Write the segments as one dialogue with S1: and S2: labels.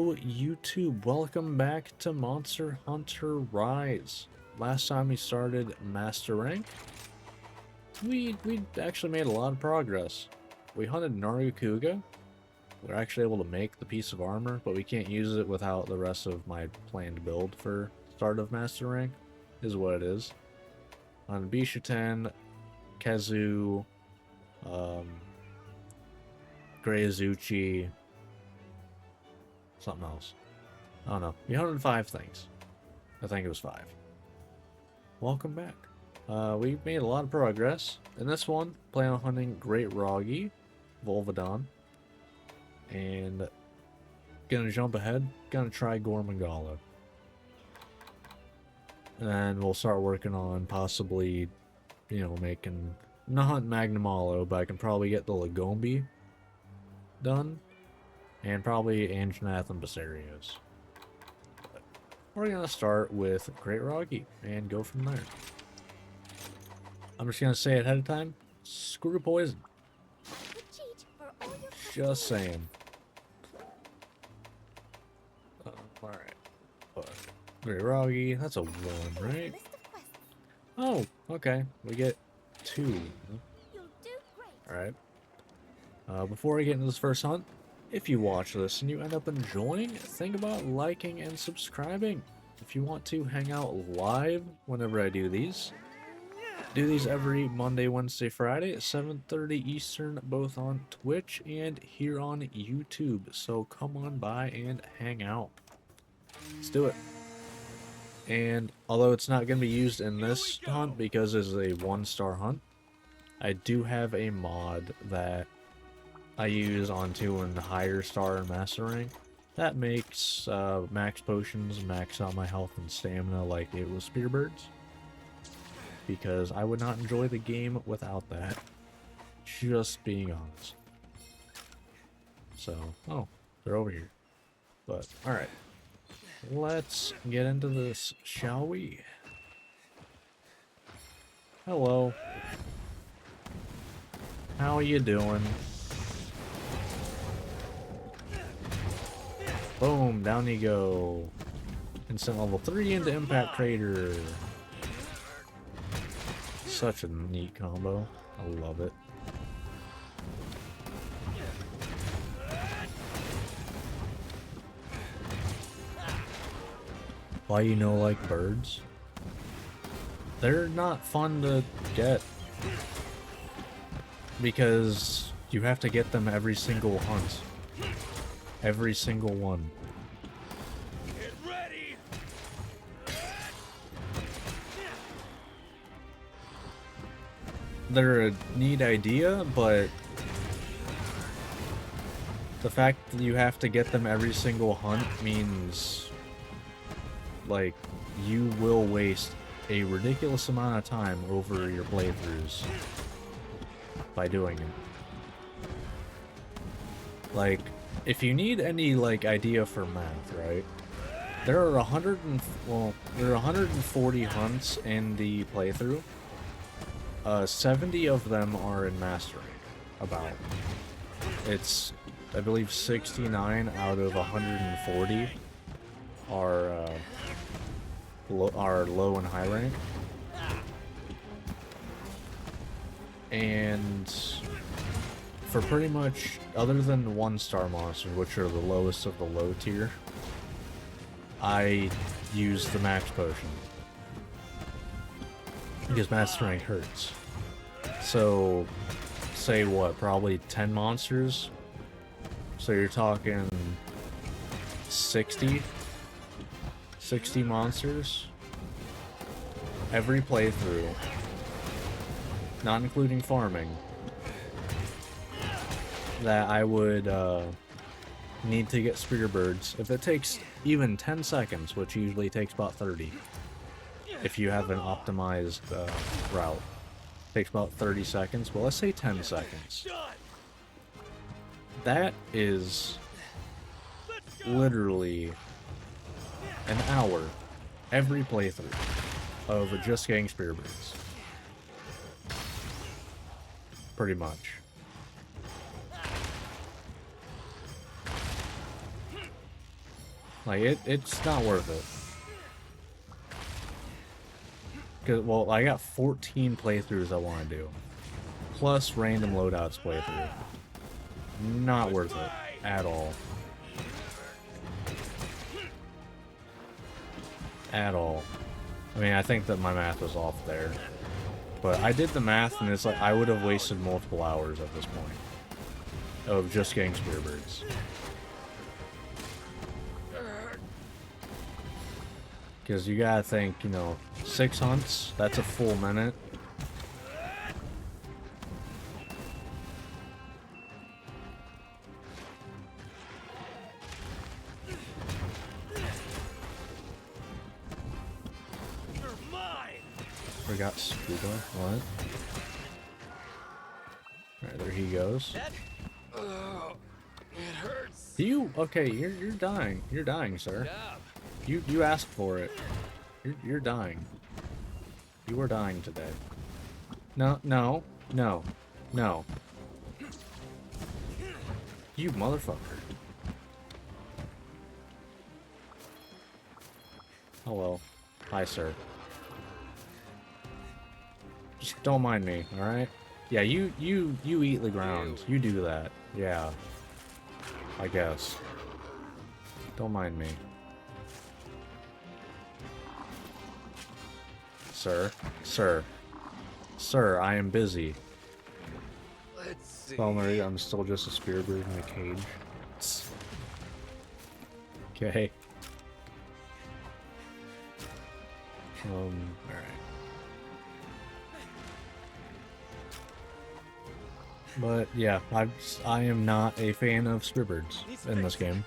S1: Hello YouTube, welcome back to Monster Hunter Rise. Last time we started Master Rank, we actually made a lot of progress. We hunted Narukuga. We're actually able to make the piece of armor, but we can't use it without the rest of my planned build for start of Master Rank, is what it is. On Bishuten, Kazu, Greyazuchi, something else. I don't know. We hunted 5 things. I think it was 5. Welcome back. We've made a lot of progress. In this one, plan on hunting Great Roggy, Volvidon, and gonna jump ahead. Gonna try Gormagala. And then we'll start working on possibly, making not Magnamalo, but I can probably get the Lagombi done. And probably Anjanath and Basarios. But we're gonna start with Great Roggy and go from there. I'm just gonna say it ahead of time, screw poison. Just saying. Alright. Great Roggy, that's a 1, right? Oh, okay. We get 2. Alright. Before I get into this first hunt, if you watch this and you end up enjoying, think about liking and subscribing. If you want to hang out live whenever I do these every Monday, Wednesday, Friday at 7:30 Eastern, both on Twitch and here on YouTube. So come on by and hang out. Let's do it. And although it's not going to be used in this hunt because it's a 1-star hunt, I do have a mod that I use on 2 and higher star and master rank. That makes max potions max out my health and stamina like it was Spearbirds. Because I would not enjoy the game without that. Just being honest. So, oh, they're over here. But, alright. Let's get into this, shall we? Hello. How are you doing? Boom, down you go. Instant level 3 into Impact Crater. Such a neat combo. I love it. Why like birds? They're not fun to get. Because you have to get them every single hunt. Every single one. Get ready. They're a neat idea, but the fact that you have to get them every single hunt means, like, you will waste a ridiculous amount of time over your playthroughs by doing it. Like, if you need any, like, idea for math, right? There are 140 hunts in the playthrough. 70 of them are in Mastering. About. It's, I believe, 69 out of 140 are low and high rank. And for pretty much, other than 1-star monsters, which are the lowest of the low tier, I use the max potion. Because master rank hurts. So, say what, probably 10 monsters? So you're talking 60 monsters every playthrough, not including farming, that I would need to get Spearbirds. If it takes even 10 seconds, which usually takes about 30, if you have an optimized route, takes about 30 seconds. Well, let's say 10 seconds. That is literally an hour every playthrough of just getting Spearbirds. Pretty much. Like, it's not worth it. Cause, well, I got 14 playthroughs I want to do. Plus random loadouts playthrough. Not worth it. At all. At all. I mean, I think that my math was off there. But I did the math, and it's like I would have wasted multiple hours at this point of just getting spearbirds. Because you gotta think, you know, 6 hunts, that's a full minute. Forgot scuba. What? Alright, there he goes.
S2: It hurts.
S1: You okay, you're dying. You're dying, sir. You asked for it. You're dying. You are dying today. No, no, no, no. You motherfucker. Hello. Hi, sir. Just don't mind me, alright? Yeah, you eat the ground. You do that. Yeah. I guess. Don't mind me. Sir. Sir. Sir, I am busy.
S2: Let's see.
S1: Well, Mary, I'm still just a spearbird in a cage. Okay. Alright. But yeah, I am not a fan of spearbirds in this game.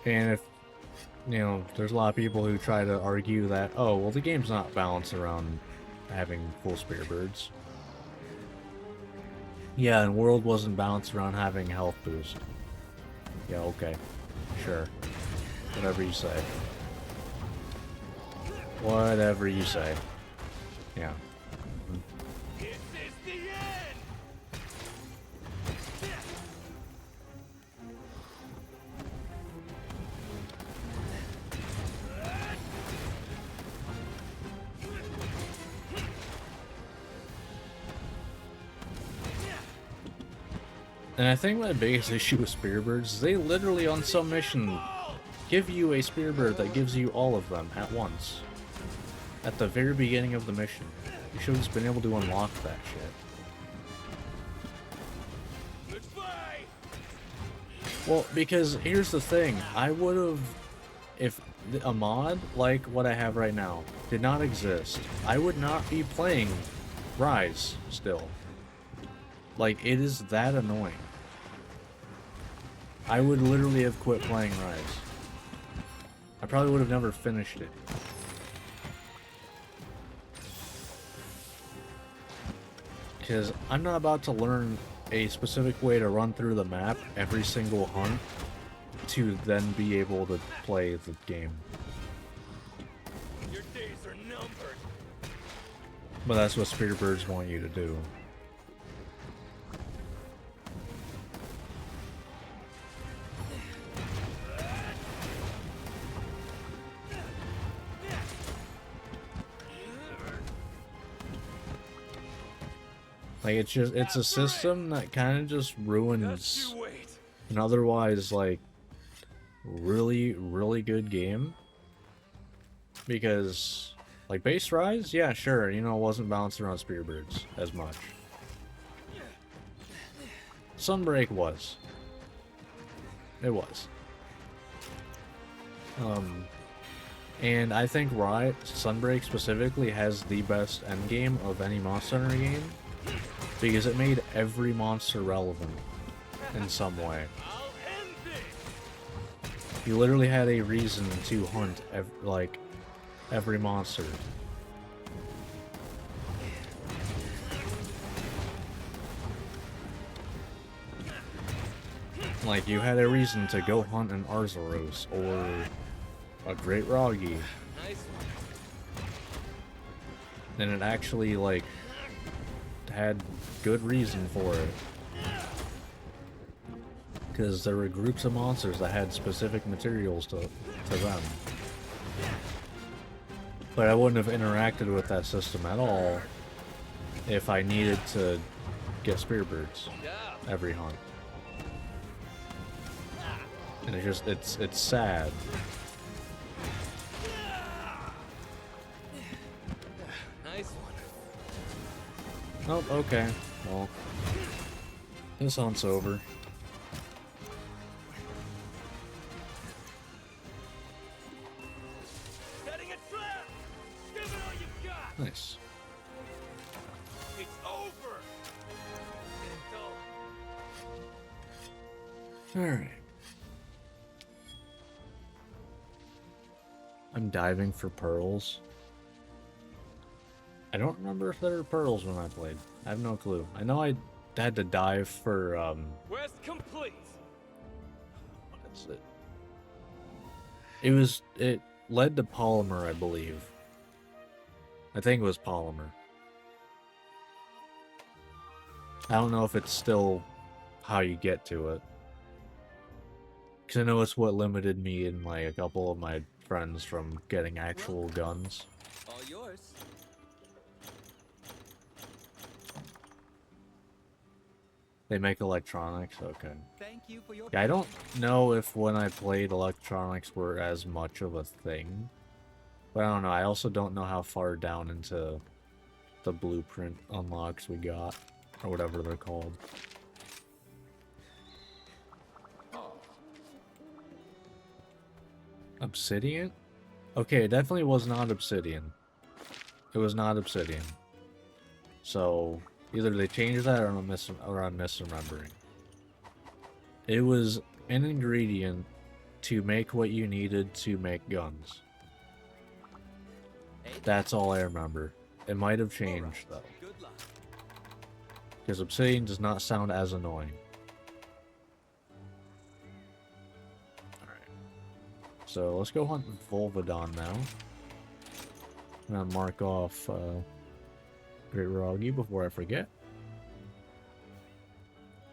S1: And if, you know, there's a lot of people who try to argue that, oh, well, the game's not balanced around having full spearbirds. Yeah, and World wasn't balanced around having health boost. Yeah, okay. Sure. Whatever you say. Whatever you say. Yeah.
S2: This is the end.
S1: And I think my biggest issue with spearbirds is they literally on some mission give you a spearbird that gives you all of them at once. At the very beginning of the mission. You should have just been able to unlock that shit.
S2: Goodbye.
S1: Well, because here's the thing. I would have... If a mod like what I have right now did not exist, I would not be playing Rise still. Like, it is that annoying. I would literally have quit playing Rise. I probably would have never finished it. Because I'm not about to learn a specific way to run through the map every single hunt to then be able to play the game.
S2: Your days are numbered.
S1: But that's what spearbirds want you to do. Like, it's a system that kind of just ruins
S2: You wait.
S1: an otherwise, like, really, really good game. Because, like, base Rise, yeah, sure, you know, it wasn't balanced around spearbirds as much. Sunbreak was. It was. And I think Riot, Sunbreak specifically, has the best endgame of any Monster Hunter game. Because it made every monster relevant in some way.
S2: I'll end this.
S1: You literally had a reason to hunt, every monster. Like, you had a reason to go hunt an Arzuros, or a Great Roggy.
S2: Nice one.
S1: And it actually, like, had good reason for it. Because there were groups of monsters that had specific materials to them. But I wouldn't have interacted with that system at all if I needed to get spearbirds every hunt. And it's sad.
S2: Nice one.
S1: Oh, okay. Well, this hunt's over.
S2: Setting a trap. Give it all you got.
S1: Nice.
S2: It's over. Getting dull.
S1: Alright. I'm diving for pearls. I don't remember if there were pearls when I played. I have no clue. I know I had to dive for,
S2: Quest complete.
S1: what is it? It led to Polymer, I believe. I think it was Polymer. I don't know if it's still how you get to it. Because I know it's what limited me and like a couple of my friends from getting actual guns.
S2: All yours.
S1: They make electronics, okay.
S2: Thank you for your
S1: Yeah, I don't know if when I played electronics were as much of a thing. But I don't know, I also don't know how far down into the blueprint unlocks we got. Or whatever they're called. Obsidian? Okay, it definitely was not obsidian. It was not obsidian. So, either they changed that or I'm misremembering. It was an ingredient to make what you needed to make guns. That's all I remember. It might have changed, though.
S2: Good luck.
S1: Because obsidian does not sound as annoying. So let's go hunt Volvodon now. I'm gonna mark off Great Roggy before I forget.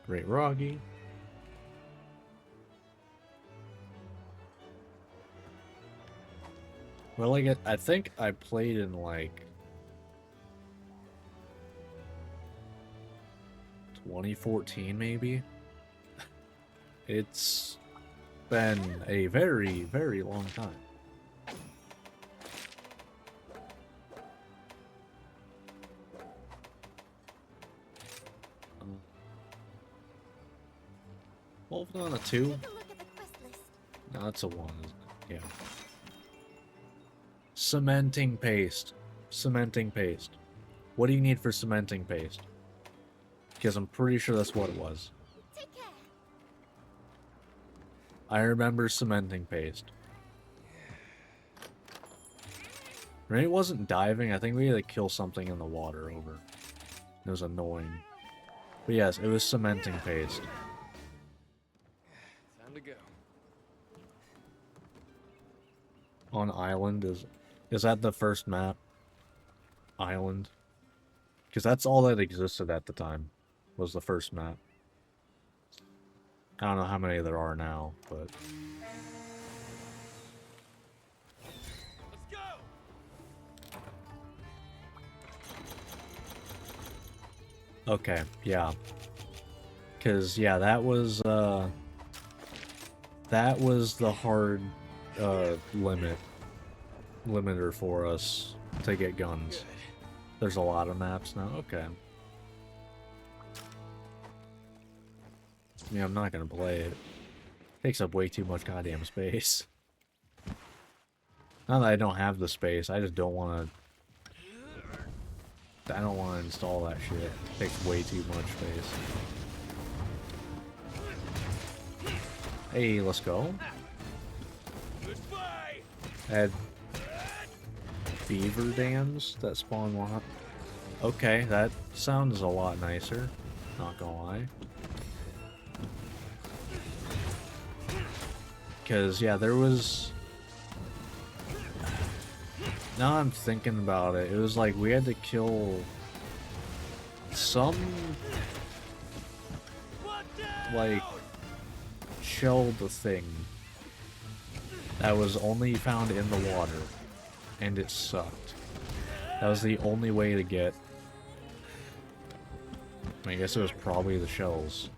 S1: Great Roggy. Well, like I think I played in like 2014 maybe. It's been a very, very long time. Volvodon a 2? No, that's a 1, isn't it? Yeah. Cementing paste. Cementing paste. What do you need for cementing paste? Because I'm pretty sure that's what it was. I remember cementing paste. Right? It wasn't diving. I think we had to kill something in the water over. It was annoying. But yes, it was cementing paste.
S2: Time to go.
S1: On island is that the first map? Island? Because that's all that existed at the time. Was the first map. I don't know how many there are now, but...
S2: Let's go.
S1: Okay, yeah. Because, yeah, that was the hard, limiter for us to get guns.
S2: Good.
S1: There's a lot of maps now, okay. Yeah, I'm not gonna play it. Takes up way too much goddamn space. Not that I don't have the space, I just don't want to... I don't want to install that shit. It takes way too much space. Hey, let's go.
S2: Goodbye.
S1: Add beaver dams that spawn one. Okay, that sounds a lot nicer. Not gonna lie. Because, yeah, there was... Now I'm thinking about it, it was like we had to kill some, like, shelled thing that was only found in the water, and it sucked. That was the only way to get... I guess it was probably the shells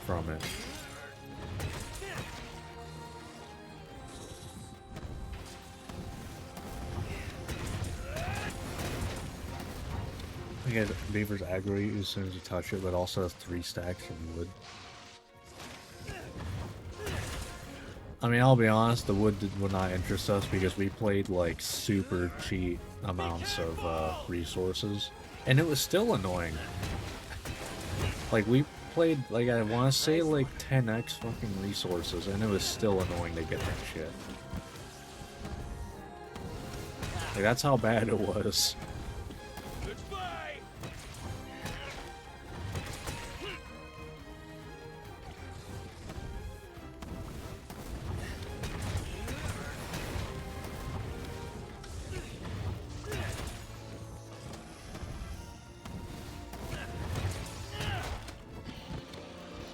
S1: from it. I guess beavers aggro you as soon as you touch it, but also has 3 stacks of wood. I mean, I'll be honest, the wood would not interest us because we played like super cheap amounts of resources, and it was still annoying. Like we played, like I want to say like 10x fucking resources, and it was still annoying to get that shit. Like that's how bad it was.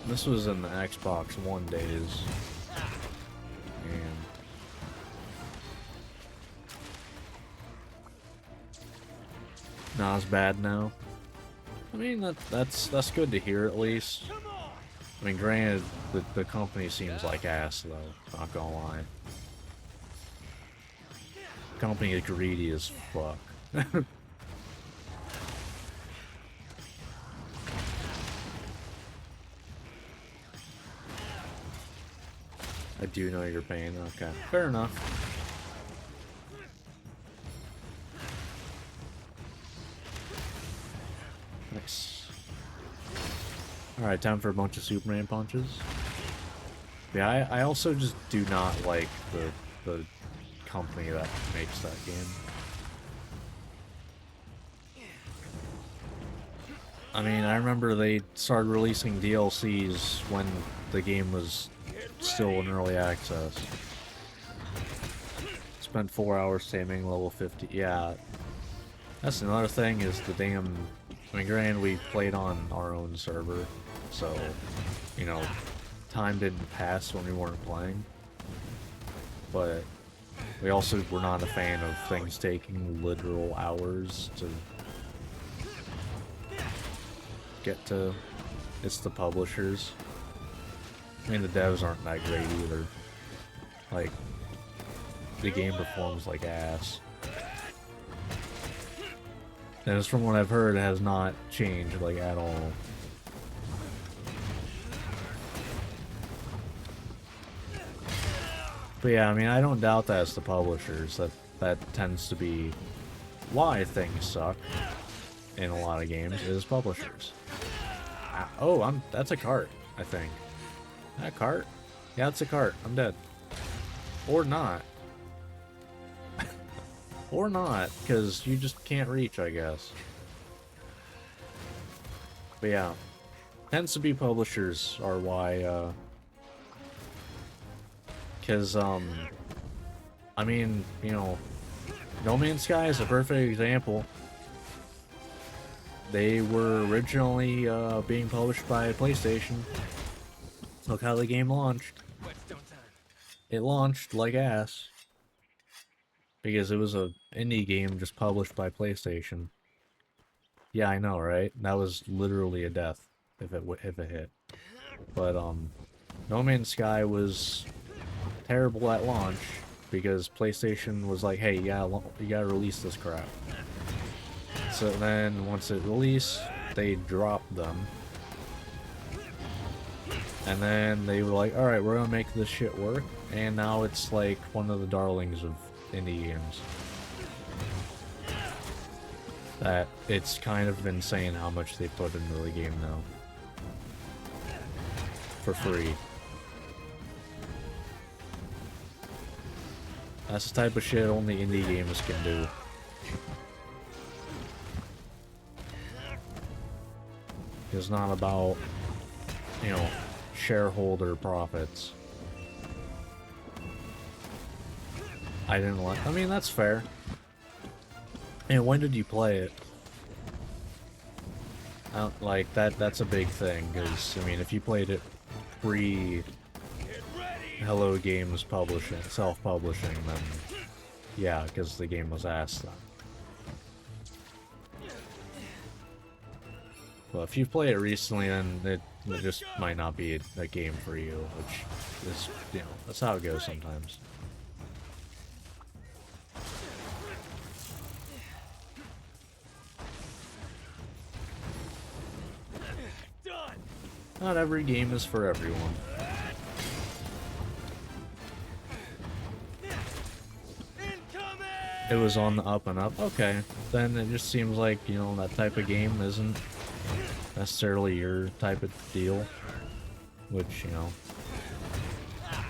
S1: This was in the Xbox One days, and not as bad now. I mean, that's good to hear at least. I mean, granted, the company seems like ass though. Not gonna lie, the company is greedy as fuck. I do know your pain. Okay, fair enough. Nice. Alright, time for a bunch of Superman punches. Yeah, I also just do not like the company that makes that game. I mean, I remember they started releasing DLCs when the game was still in early access. Spent 4 hours taming level 50. Yeah, that's another thing is the damn... I mean, granted, we played on our own server, so, you know, time didn't pass when we weren't playing. But we also were not a fan of things taking literal hours to get to. It's the publishers. I mean, the devs aren't that great either. Like, the game performs like ass. And as from what I've heard, it has not changed, like, at all. But yeah, I mean, I don't doubt that it's the publishers. That tends to be why things suck in a lot of games, is publishers. Oh, that's a cart, I think. That cart? Yeah, it's a cart. I'm dead. Or not. Or not, because you just can't reach, I guess. But yeah. Tends to be publishers are why, because, I mean, you know, No Man's Sky is a perfect example. They were originally, being published by PlayStation. Look how the game launched. It launched like ass. Because it was a indie game just published by PlayStation. Yeah, I know, right? That was literally a death if it hit. But No Man's Sky was terrible at launch because PlayStation was like, "Hey, you gotta release this crap." So then once it released, they dropped them. And then they were like, "Alright, we're gonna make this shit work." And now it's like one of the darlings of indie games. That it's kind of insane how much they put into the game now. For free. That's the type of shit only indie games can do. It's not about, you know, shareholder profits. I mean, that's fair. And when did you play it? I don't, like, that's a big thing, because, I mean, if you played it pre
S2: Get ready.
S1: Hello Games publishing, self-publishing, then yeah, because the game was ass then. Well, if you play it recently, then it just might not be a game for you, which is, you know, that's how it goes sometimes.
S2: Done.
S1: Not every game is for everyone.
S2: Incoming.
S1: It was on the up and up. Okay, then it just seems like, you know, that type of game isn't necessarily your type of deal. Which, you know,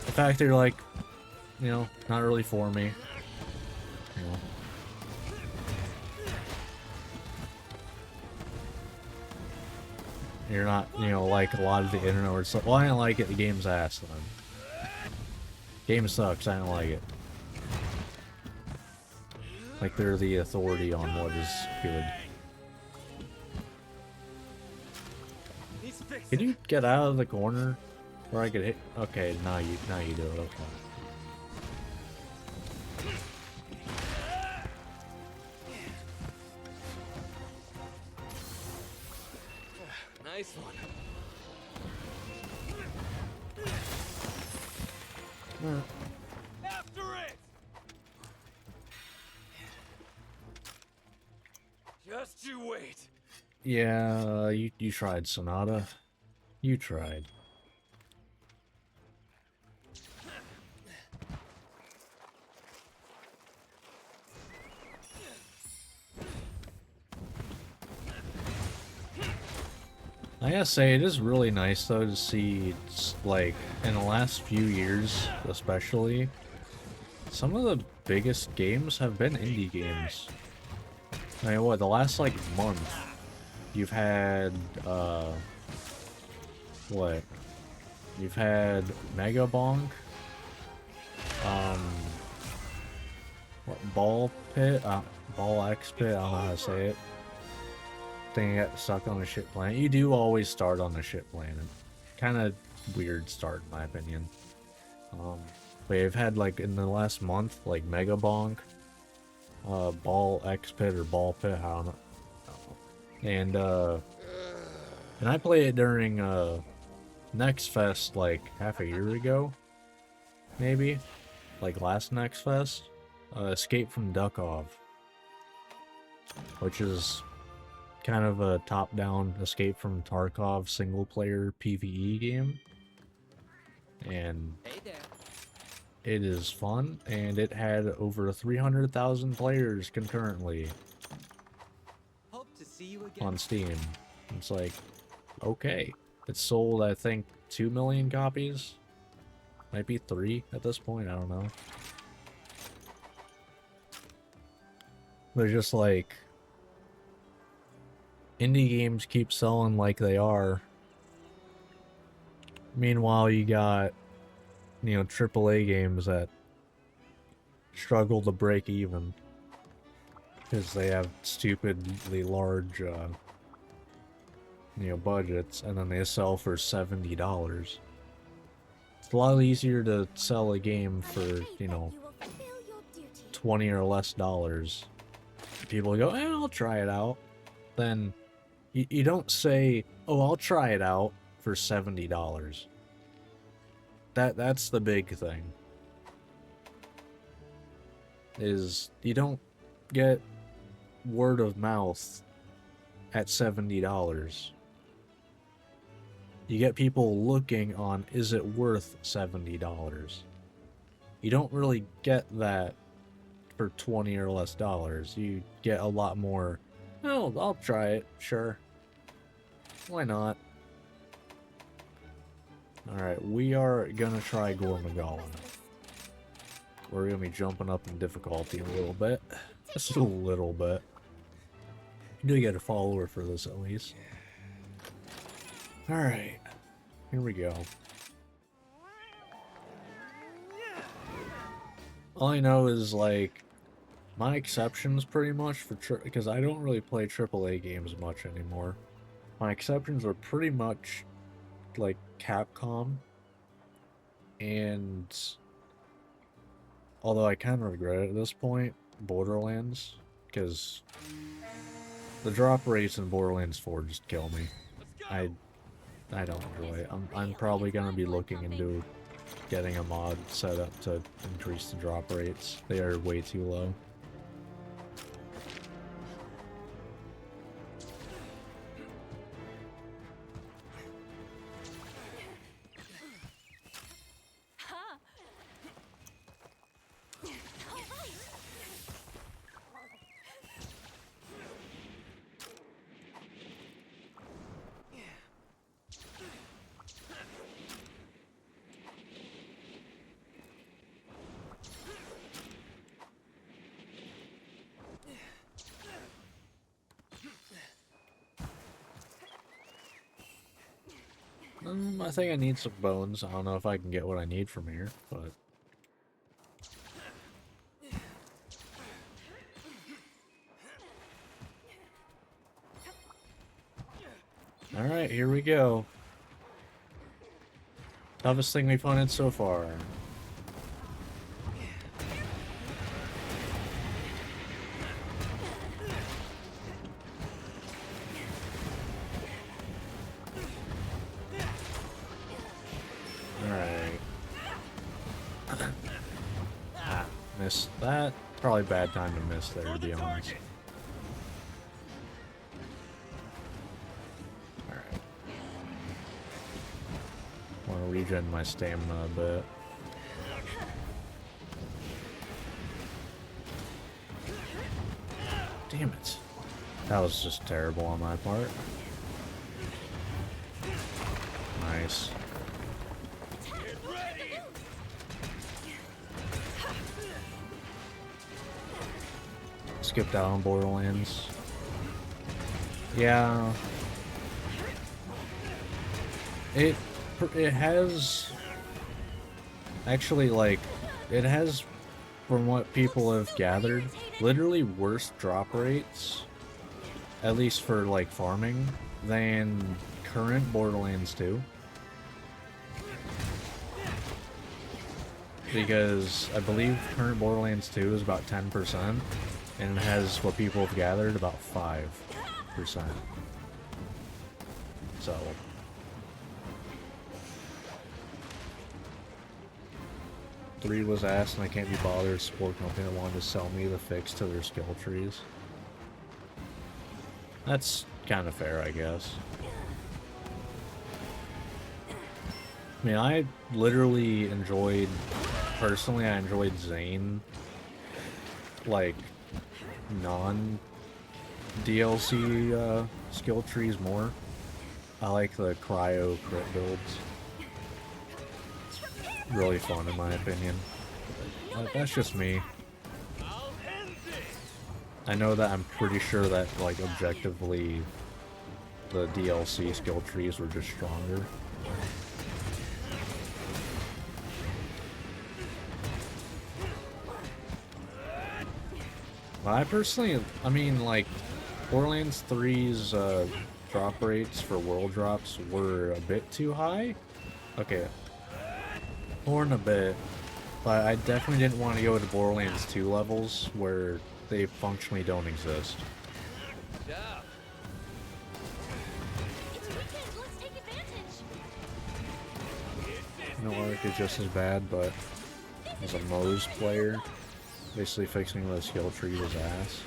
S1: the fact that you're like, you know, not really for me. You know. You're not, you know, like a lot of the internet where it's like, well, I didn't like it, the game's ass then. Game sucks, I don't like it. Like they're the authority on what is good.
S2: He's fixed.
S1: Can you get out of the corner where I could hit? Okay, now you do it. Okay.
S2: Nice one. After it. Just you wait.
S1: Yeah, you tried, Sonata. You tried. I gotta say, it is really nice though to see, like, in the last few years, especially, some of the biggest games have been indie games. I mean, what, the last, like, month, you've had, what? You've had Mega Bonk, what, Ball Pit? Ball X Pit, I don't know how to say it. Thing you got stuck on a shit planet. You do always start on a shit planet. Kind of weird start, in my opinion. But you've had, like, in the last month, like, Mega Bonk, Ball X Pit or Ball Pit, I don't know. And I played it during, Next Fest, like, half a year ago, maybe? Like, last Next Fest? Escape from Duckov. Which is kind of a top-down Escape from Tarkov single-player PvE game. And
S2: Hey there.
S1: it is fun, and it had over 300,000 players concurrently
S2: Hope to see you again.
S1: on Steam. It's like, okay. It's sold, I think, 2 million copies? Might be 3 at this point, I don't know. They're just like, indie games keep selling like they are. Meanwhile, you got, you know, AAA games that struggle to break even. Because they have stupidly large, you know, budgets, and then they sell for $70. It's a lot easier to sell a game for, you know, 20 or less dollars. People go, eh, I'll try it out. Then you don't say, oh, I'll try it out for $70. That's the big thing. Is you don't get word of mouth at $70. You get people looking on, is it worth $70? You don't really get that for 20 or less dollars. You get a lot more, oh, I'll try it, sure. Why not? Alright, we are gonna try Gormagallen. We're gonna be jumping up in difficulty a little bit. Just a little bit. You do get a follower for this at least. Alright, here we go. All I know is, like, my exceptions pretty much for because I don't really play AAA games much anymore. My exceptions are pretty much like Capcom, and although I kind of regret it at this point, Borderlands, because the drop rates in Borderlands 4 just kill me. I don't enjoy it. I'm probably gonna be looking into getting a mod set up to increase the drop rates. They are way too low. I think I need some bones. I don't know if I can get what I need from here, but... Alright, here we go. Toughest thing we've hunted so far. That probably bad time to miss there, to be honest. Alright. Want to regen my stamina a bit. Damn it. That was just terrible on my part. Nice. Skipped out on Borderlands. Yeah. It has... Actually, like, it has, from what people have gathered, literally worse drop rates, at least for, like, farming, than current Borderlands 2. Because I believe current Borderlands 2 is about 10%. And it has what people have gathered about 5%. So. Three was asked, and I can't be bothered to support a company that wanted to sell me the fix to their skill trees. That's kind of fair, I guess. I mean, I literally enjoyed, personally, I enjoyed Zane, like, non-DLC skill trees more. I like the cryo crit builds. Really fun in my opinion. But that's just me. I know that I'm pretty sure that, like, objectively the DLC skill trees were just stronger. I personally, I mean, like, Borderlands 3's drop rates for world drops were a bit too high. Okay, more than a bit, but I definitely didn't want to go to Borderlands 2 levels where they functionally don't exist. No, Ark is just as bad, but as a Moze player, basically fixing the skill tree was ass.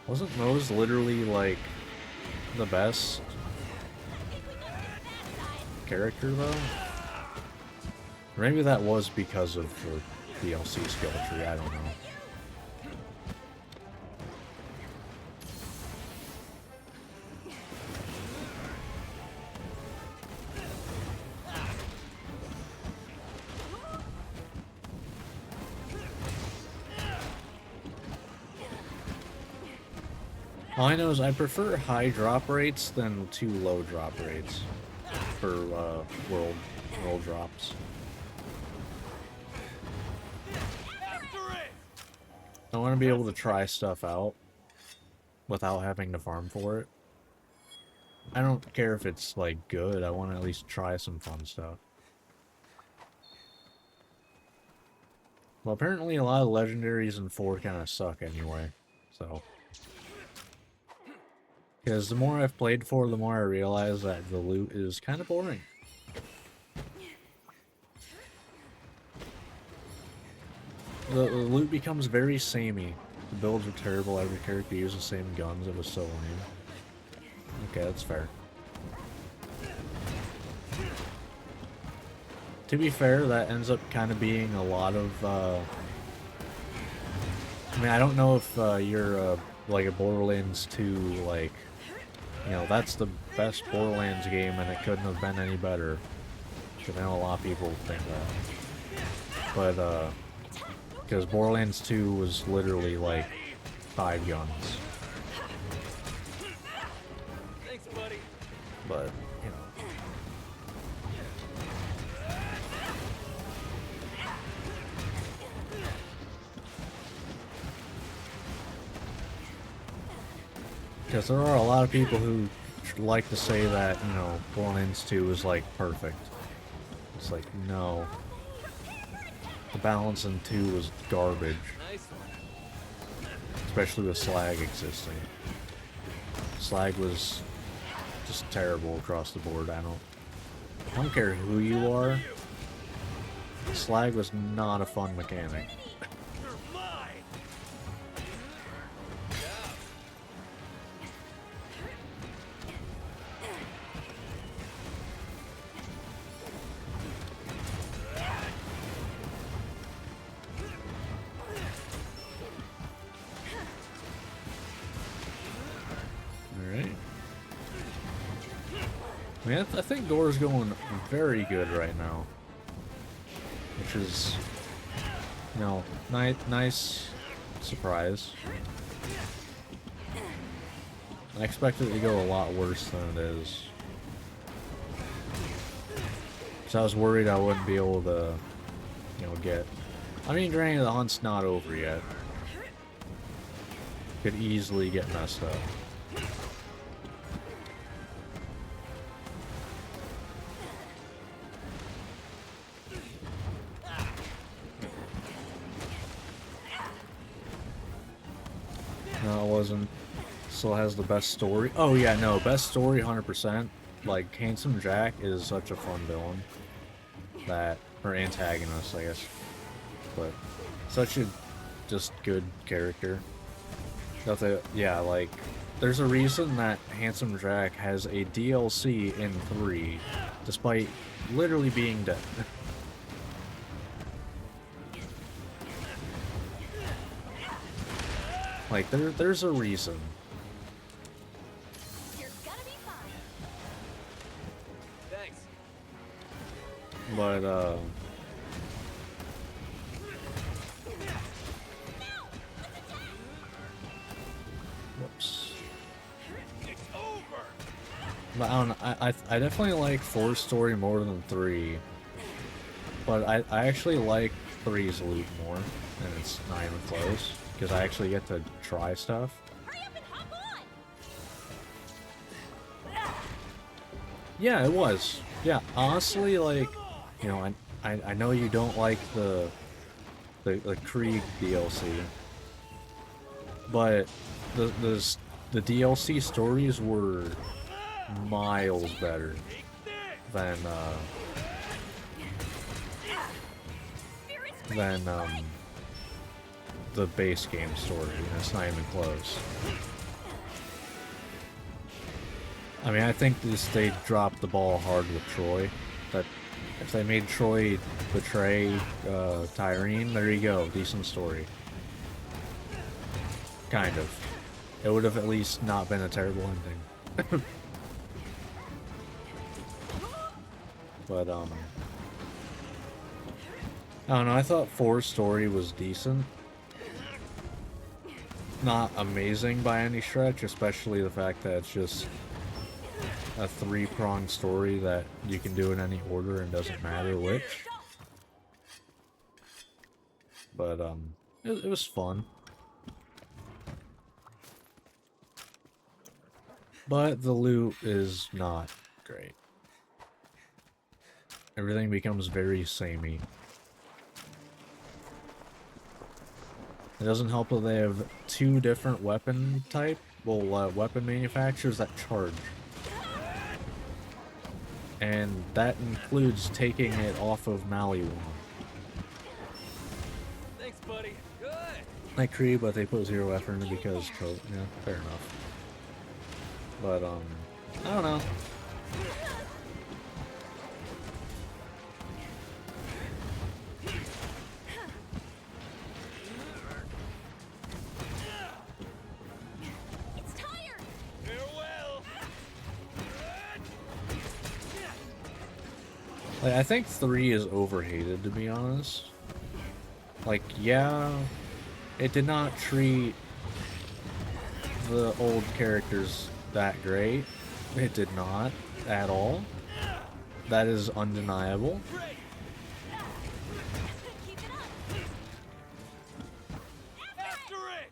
S1: Wasn't Moze literally, like, the best character, though? Or maybe that was because of the DLC skill tree, I don't know. All I know is I prefer high drop rates than too low drop rates for world drops. I want to be able to try stuff out without having to farm for it. I don't care if it's like good. I want to at least try some fun stuff. Well, apparently a lot of legendaries in 4 kind of suck anyway. So, because the more I've played 4, the more I realize that the loot is kind of boring. The loot becomes very samey. The builds are terrible. Every character uses the same guns. It was so lame. Okay, that's fair. To be fair, that ends up kind of being a lot of, I mean, I don't know if you're like a Borderlands 2, like, you know, that's the best Borderlands game and it couldn't have been any better. Because I know a lot of people think that. But, because Borderlands 2 was literally like 5 guns.
S2: Thanks, buddy.
S1: But, you know. Because there are a lot of people who like to say that, you know, Borderlands 2 is like perfect. It's like, no. The balance in 2 was garbage.
S2: Nice one.
S1: Especially with Slag existing. Slag was just terrible across the board. I don't care who you are. Slag was not a fun mechanic.
S2: You're mine.
S1: Alright. I mean, I think Gore's going very good right now. Which is, you know, nice surprise. I expected it to go a lot worse than it is. Because I was worried I wouldn't be able to, you know, get... I mean, granted, the hunt's not over yet. Could easily get messed up. No, it wasn't. Still has the best story. Oh yeah, no, best story 100%. Like, Handsome Jack is such a fun villain. That, or antagonist, I guess. But, such a just good character. Yeah, like, there's a reason that Handsome Jack has a DLC in 3, despite literally being dead. Like, there's a reason.
S3: You're gonna be fine.
S2: Thanks.
S1: But, whoops.
S2: It's over.
S1: But I don't know, I definitely like 4's story more than 3. But I actually like 3's loot more, and it's not even close. Because I actually get to try stuff.
S3: Hurry up and hop on.
S1: Yeah, it was. Yeah, honestly, like, you know, I know you don't like the Krieg DLC, but the DLC stories were miles better than the base game story. It's not even close. I mean, I think they dropped the ball hard with Troy. That if they made Troy betray Tyrene, there you go, decent story. Kind of. It would have at least not been a terrible ending. But I don't know. I thought 4's story was decent. Not amazing by any stretch, especially the fact that it's just a 3-pronged story that you can do in any order and doesn't matter which. But it was fun. But the loot is not great. Everything becomes very samey. It doesn't help that they have 2 different weapon weapon manufacturers that charge. And that includes taking it off of Maliwan.
S2: Thanks, buddy. Good.
S1: Like Kree, but they put 0 effort in it because, yeah, fair enough. But, I don't know.
S3: It's tired.
S2: Farewell.
S1: Like, I think 3 is overhated, to be honest. Like, yeah, it did not treat the old characters that great. It did not at all. That is undeniable.
S2: Great.
S3: Keep it up.
S2: After it.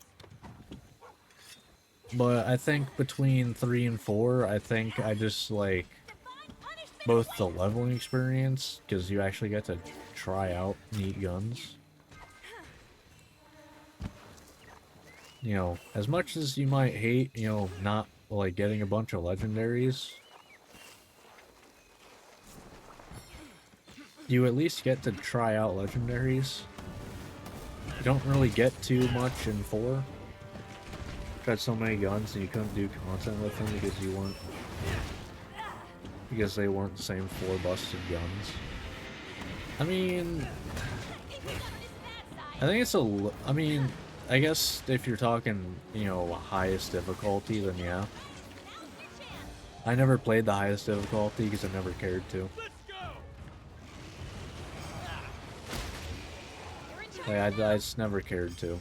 S1: But I think between 3 and 4, I think I just like
S3: Divine punishment.
S1: both the leveling experience, because you actually get to try out neat guns. You know, as much as you might hate, you know, not like getting a bunch of legendaries, you at least get to try out legendaries. You don't really get too much in 4. Got so many guns and you couldn't do content with them because they weren't the same 4 busted guns. I mean,
S3: Keep it up on his bad
S1: I
S3: side.
S1: think it's I mean, I guess if you're talking, you know, highest difficulty, then yeah.
S3: Now's your chance.
S1: I never played the highest difficulty because I never cared to.
S2: Let's go.
S3: You're in charge.
S1: Like, I just never cared to.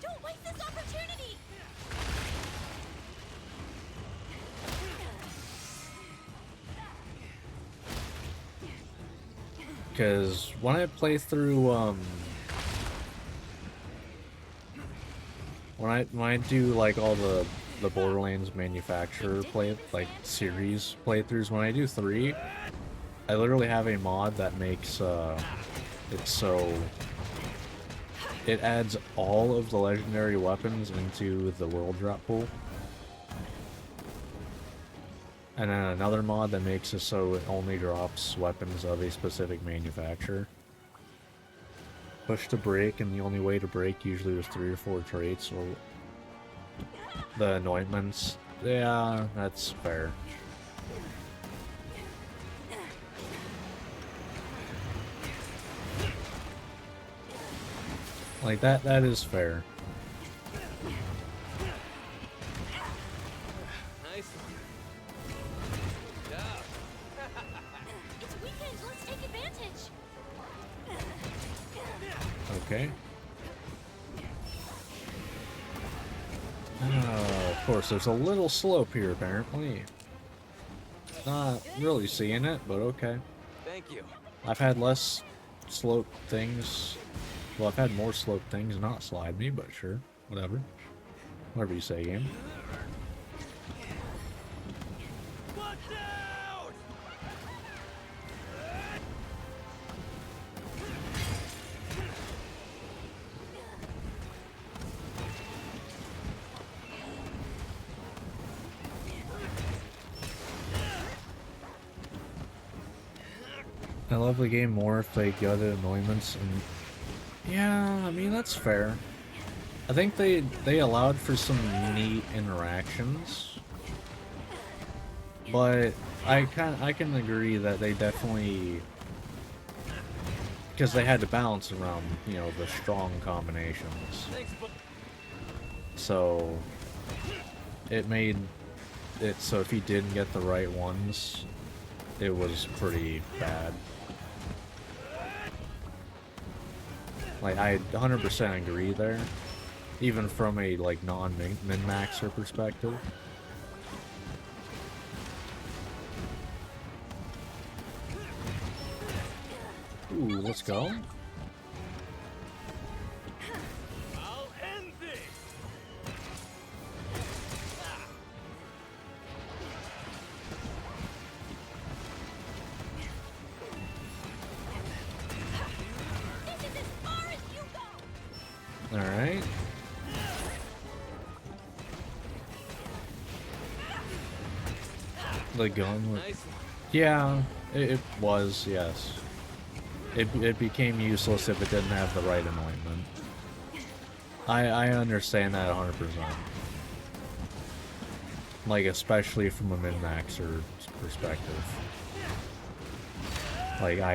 S3: Don't waste this opportunity.
S1: Because when I play through, when I do like all the Borderlands manufacturer series playthroughs, when I do 3, I literally have a mod that makes it so it adds all of the legendary weapons into the world drop pool. And then another mod that makes it so it only drops weapons of a specific manufacturer. Push to break, and the only way to break usually was 3 or 4 traits, or the anointments. Yeah, that's fair. Like, that is fair.
S2: Nice one. Good job.
S3: It's weekend. Let's take advantage.
S1: Okay. Of course, there's a little slope here, apparently. Not really seeing it, but okay.
S2: Thank you.
S1: I've had less slope things. Well, I've had more slope things not slide me, but sure. Whatever. Whatever you say, game.
S2: Watch out!
S1: I love the game more if they gutted anointments, and yeah, I mean that's fair. I think they allowed for some neat interactions, but I can agree that they definitely, because they had to balance around, you know, the strong combinations.
S2: Thanks, bud.
S1: So it made it so if you didn't get the right ones, it was pretty bad. Like, I 100% agree there, even from a like non-min-maxer perspective. let's go.
S2: I'll end this.
S3: This is as far as you go.
S1: Alright. The gun.
S2: Nice one.
S1: Yeah, it was, yes. It became useless if it didn't have the right anointment. I understand that 100%. Like, especially from a min-maxer perspective. Like, yeah.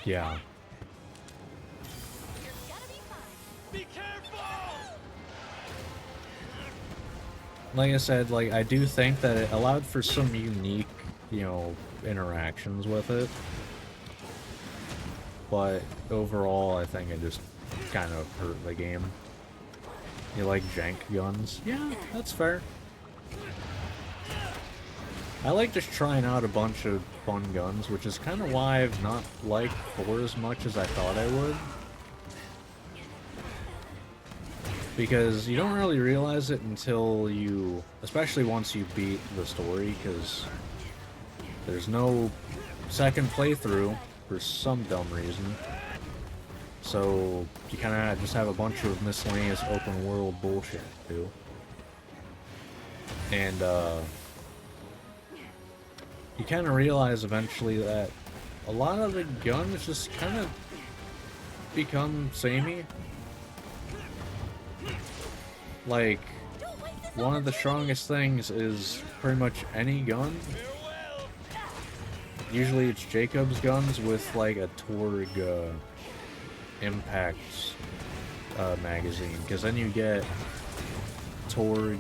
S3: You're gonna be fine.
S2: Be careful!
S1: Like I said, like, I do think that it allowed for some unique, you know, interactions with it. But overall, I think it just kind of hurt the game. You like jank guns? Yeah, that's fair. I like just trying out a bunch of fun guns, which is kind of why I've not liked 4 as much as I thought I would. Because you don't really realize it until you, especially once you beat the story, because there's no second playthrough for some dumb reason. So you kind of just have a bunch of miscellaneous open world bullshit to do. And you kind of realize eventually that a lot of the guns just kind of become samey. Like, one of the strongest things is pretty much any gun.
S2: Farewell!
S1: Usually it's Jacob's guns with like a Torg impact magazine, because then you get Torg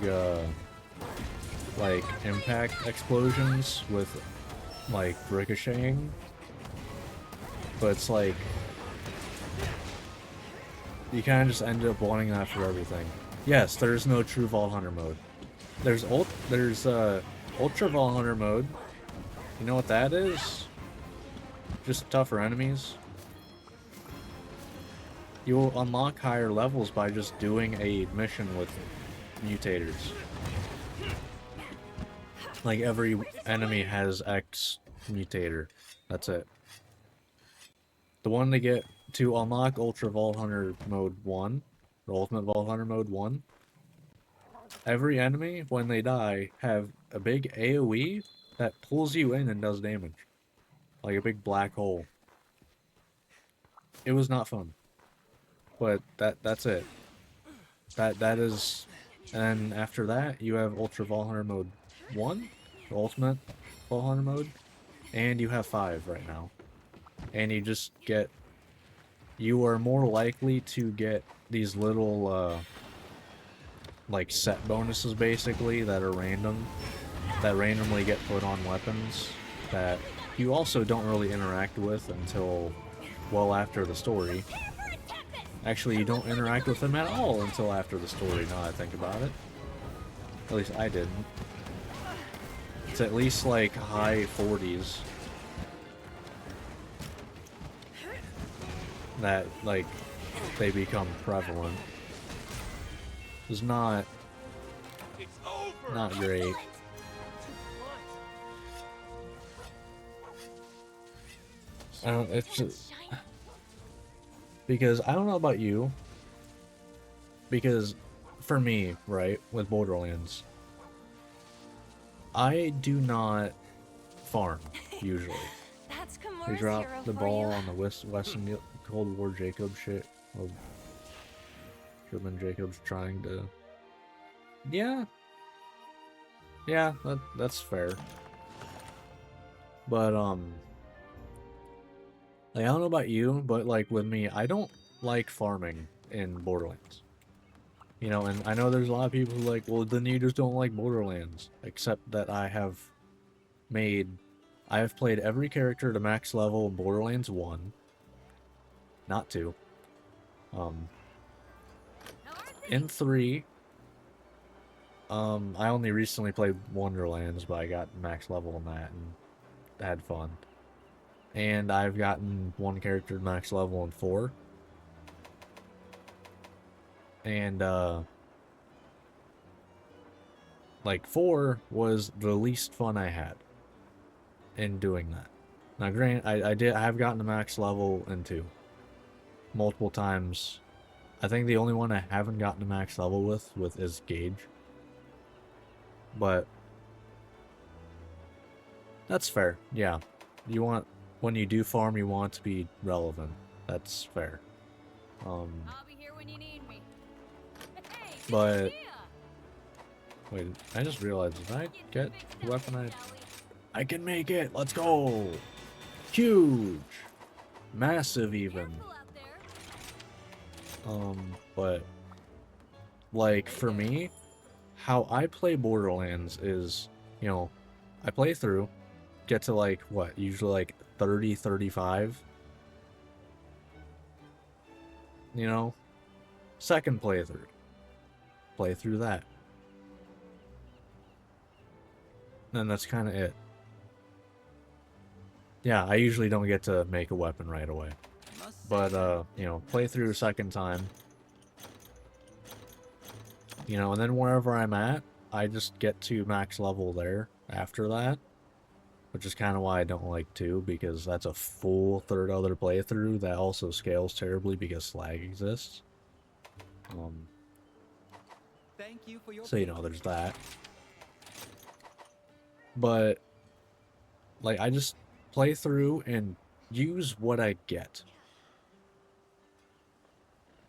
S1: like impact explosions with like ricocheting, but it's like you kind of just end up wanting that for everything. Yes, there's no true Vault Hunter mode. There's Ultra Vault Hunter mode. You know what that is? Just tougher enemies. You will unlock higher levels by just doing a mission with mutators. Like, every enemy has X mutator. That's it. The one to get to unlock Ultra Vault Hunter Mode 1, or Ultimate Vault Hunter Mode 1, every enemy, when they die, have a big AoE that pulls you in and does damage. Like a big black hole. It was not fun. But that's it. That is, and after that you have Ultra Vault Hunter Mode 1, Ultimate Vault Hunter Mode, and you have 5 right now. And you just get, you are more likely to get these little like set bonuses basically that are random, that randomly get put on weapons that you also don't really interact with until well after the story. Actually, you don't interact with them at all until after the story, now that I think about it. At least I didn't. It's at least like high 40s. That, like, they become prevalent. It's not
S2: It's over!
S1: not great. I don't, it's just, because I don't know about you, because for me, right, with Borderlands, I do not farm, usually.
S3: That's
S1: We
S3: Kimura's
S1: drop
S3: hero
S1: the
S3: for
S1: ball
S3: you.
S1: on the Western Cold War Jacob shit. Of Sherman Jacobs trying to... Yeah. Yeah, that's fair. But, like, I don't know about you, but, like, with me, I don't like farming in Borderlands. You know, and I know there's a lot of people who are like, well, then you just don't like Borderlands. Except that I have played every character to max level in Borderlands 1. Not 2. In 3, I only recently played Wonderlands, but I got max level in that and had fun. and I've gotten one character max level in 4. And, like, 4 was the least fun I had in doing that. Now, granted, I have gotten to max level in 2 multiple times. I think the only one I haven't gotten to max level with is Gage. But that's fair. Yeah. You want, when you do farm, you want it to be relevant. That's fair.
S3: I'll be here when you need me. Hey, good
S1: But
S3: idea.
S1: wait, I just realized, did I get
S3: Fix
S1: the
S3: that
S1: weapon
S3: one,
S1: I...
S3: shall we?
S1: I can make it! Let's go! Huge! Massive even.
S3: Careful out there.
S1: But like for me, how I play Borderlands is, you know, I play through, get to like what, usually like 30, 35. You know? Second playthrough. Play through that. And that's kind of it. Yeah, I usually don't get to make a weapon right away. But, you know, play through a second time. You know, and then wherever I'm at, I just get to max level there after that. Which is kind of why I don't like 2, because that's a full third other playthrough that also scales terribly because lag exists.
S2: Thank you for your
S1: So, you know, there's that. But, like, I just play through and use what I get.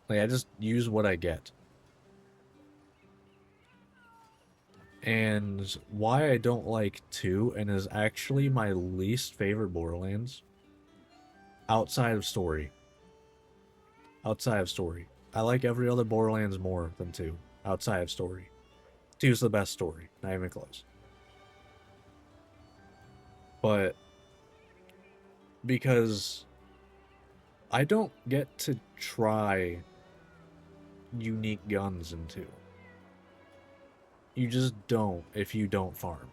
S1: Like, I just use what I get. And why I don't like 2, and is actually my least favorite Borderlands, outside of story. Outside of story. I like every other Borderlands more than 2, outside of story. 2 is the best story, not even close. But because I don't get to try unique guns in 2. You just don't if you don't farm.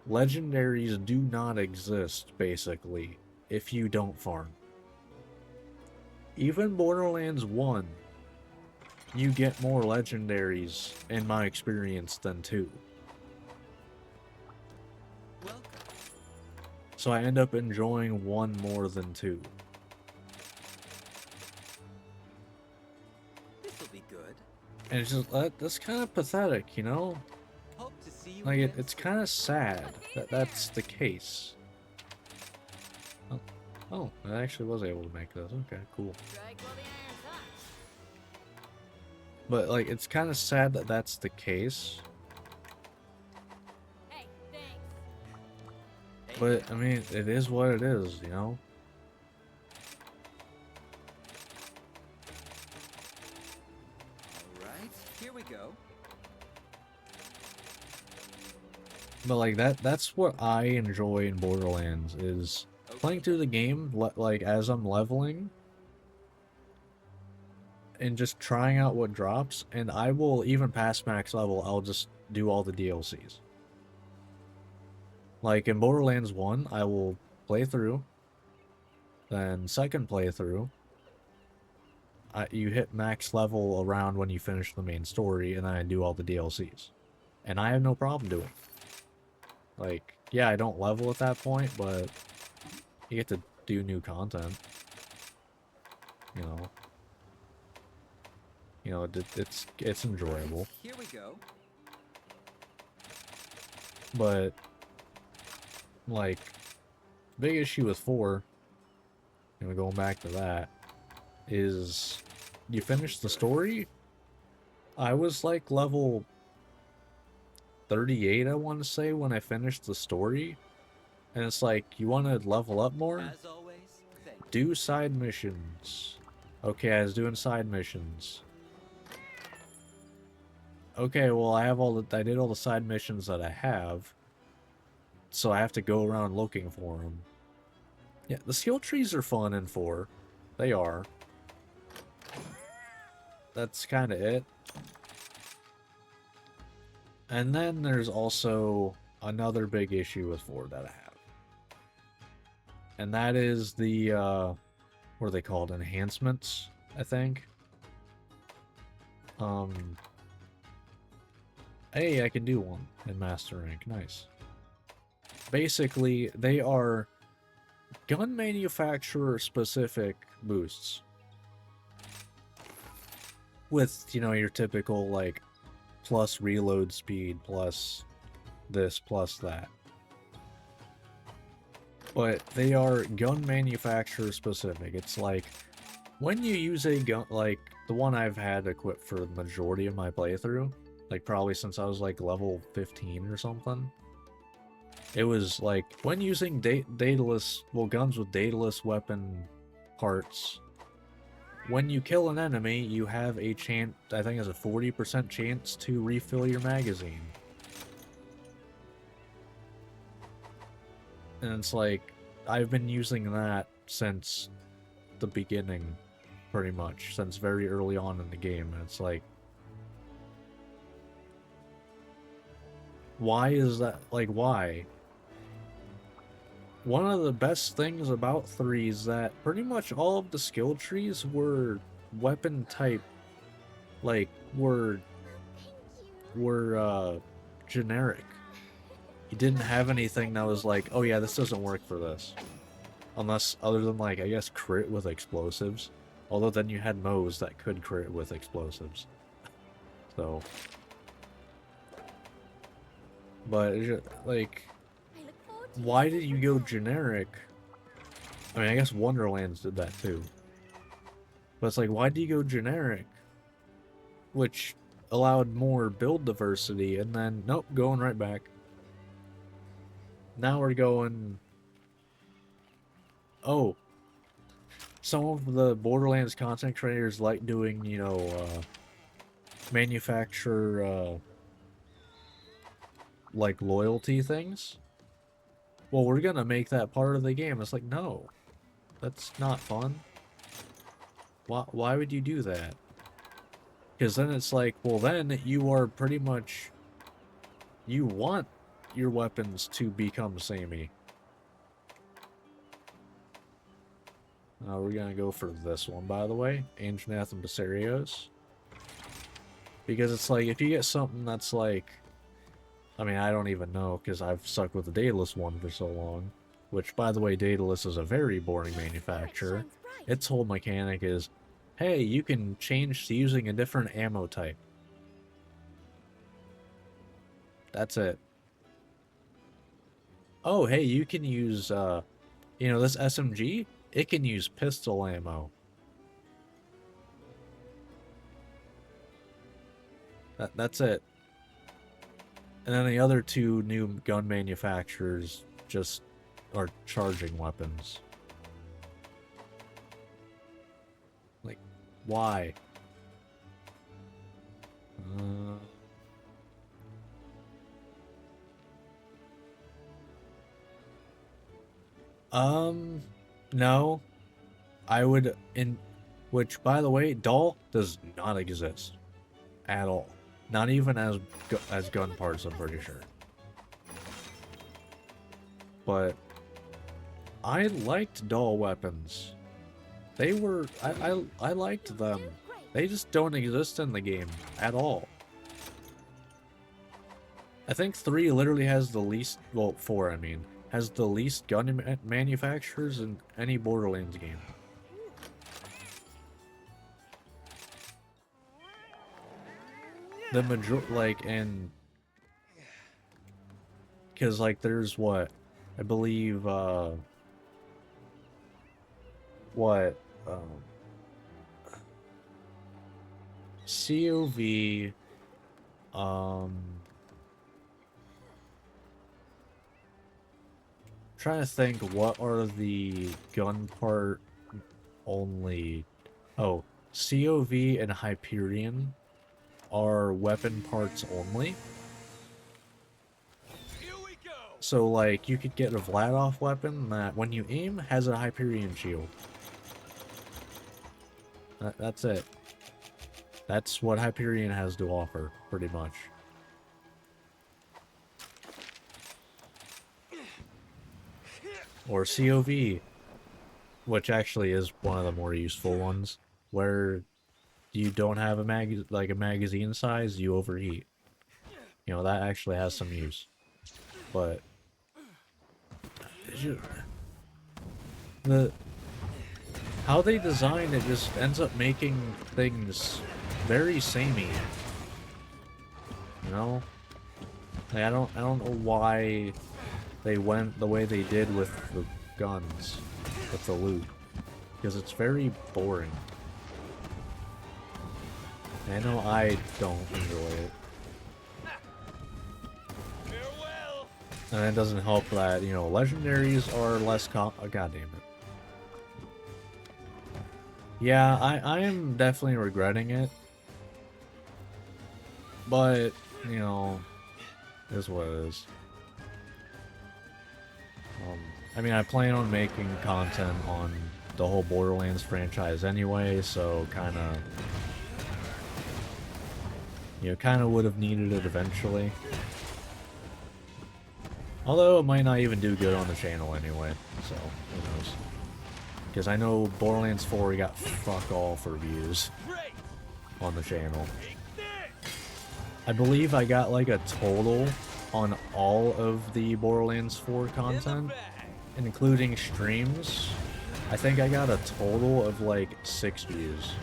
S1: Legendaries do not exist, basically, if you don't farm. Even Borderlands 1, you get more legendaries, in my experience, than 2.
S2: welcome.
S1: So I end up enjoying 1 more than 2.
S2: This'll be good.
S1: And it's just, that's kind of pathetic, you know?
S2: Hope to see you
S1: Like,
S2: again
S1: it's
S2: soon.
S1: kind of sad that that's the case. Oh, I actually was able to make this. Okay, cool.
S3: Strike while the iron's hot.
S1: But, like, it's kind of sad that that's the case.
S3: Hey, thanks.
S2: Hey,
S1: But, I mean, it is what it is, you know?
S2: all right, here we go.
S1: But, like, that's what I enjoy in Borderlands, is playing through the game, like, as I'm leveling, and just trying out what drops, and I will, even past max level, I'll just do all the DLCs. Like, in Borderlands 1, I will play through, then second playthrough, you hit max level around when you finish the main story, and then I do all the DLCs. And I have no problem doing it. Like, yeah, I don't level at that point, but you get to do new content. You know, it's enjoyable.
S2: Here we go.
S1: But, like, big issue with 4, and going back to that, is you finish the story. I was like level 38, I want to say, when I finished the story. And it's like, you want to level up more?
S2: As always, thank you.
S1: Do side missions. Okay, I was doing side missions. Okay, well, I did all the side missions that I have. So I have to go around looking for them. Yeah, the skill trees are fun in 4. They are. That's kind of it. And then there's also another big issue with 4 that I have. And that is the, what are they called? Enhancements, I think. Hey, I can do one in Master Rank. Nice. Basically, they are gun manufacturer specific boosts. With, you know, your typical, like, plus reload speed, plus this, plus that. But they are gun manufacturer specific. It's like, when you use a gun, like, the one I've had equipped for the majority of my playthrough, like, probably since I was, like, level 15 or something, it was, like, when using dataless, well, guns with dataless weapon parts, when you kill an enemy, you have a chance, I think it's a 40% chance to refill your magazine. And it's like, I've been using that since the beginning, pretty much, since very early on in the game. And it's like, why is that? Like, why? One of the best things about 3 is that pretty much all of the skill trees were weapon type, like, were generic. You didn't have anything that was like, oh yeah, this doesn't work for this. Unless, other than, like, I guess crit with explosives. Although then you had Moes that could crit with explosives. So. But, like, why did you go generic? I mean, I guess Wonderlands did that too. But it's like, why did you go generic? Which allowed more build diversity, and then, nope, going right back. Now we're going... Oh. Some of the Borderlands content creators like doing, you know, manufacturer, like, loyalty things. Well, we're gonna make that part of the game. It's like, no. That's not fun. Why would you do that? Because then it's like, well, then you are pretty much... You want your weapons to become samey. We're gonna go for this one, by the way. Anjanath and Basarios. Because it's like, if you get something that's like... I mean, I don't even know, because I've stuck with the Daedalus one for so long. Which, by the way, Daedalus is a very boring manufacturer. Its whole mechanic is, hey, you can change to using a different ammo type. That's it. Oh, hey, you can use, you know, this SMG? It can use pistol ammo. That's it. And then the other 2 new gun manufacturers just are charging weapons. Like, why? No. I would, which, by the way, Doll does not exist. At all. Not even as gun parts, I'm pretty sure. But I liked Doll weapons. They were, I liked them. They just don't exist in the game at all. I think 3 literally has the least, well, 4 I mean, has the least gun manufacturers in any Borderlands game. The like, and... Because, like, there's what? I believe, what? COV, trying to think, what are the gun part only... Oh, COV and Hyperion are weapon parts only.
S2: Here we go.
S1: So, like, you could get a Vladof weapon that, when you aim, has a Hyperion shield. That's it. That's what Hyperion has to offer, pretty much. or COV, which actually is one of the more useful ones, where you don't have a magazine size, you overheat. You know, that actually has some use. But the how they designed it just ends up making things very samey. You know? Like, I don't know why they went the way they did with the guns, with the loot. Because it's very boring. I know I don't enjoy it.
S2: Farewell.
S1: And it doesn't help that, you know, legendaries are less oh, god damn it. Yeah, I am definitely regretting it. But, you know, it is what it is. I mean, I plan on making content on the whole Borderlands franchise anyway, so kinda... You know, kinda would have needed it eventually. Although it might not even do good on the channel anyway, so who knows. Because I know Borderlands 4 got fuck all for views
S2: Great.
S1: on the channel.
S2: Take this.
S1: I believe I got like a total on all of the Borderlands 4
S2: In the
S1: content,
S2: bag.
S1: including streams. I think I got a total of like 6 views.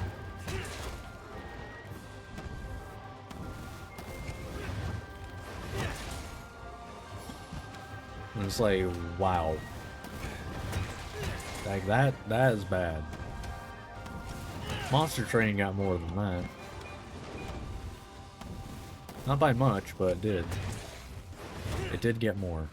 S1: And it's like, wow. Like that is bad. Monster Train got more than that. Not by much, but it did. It did get more.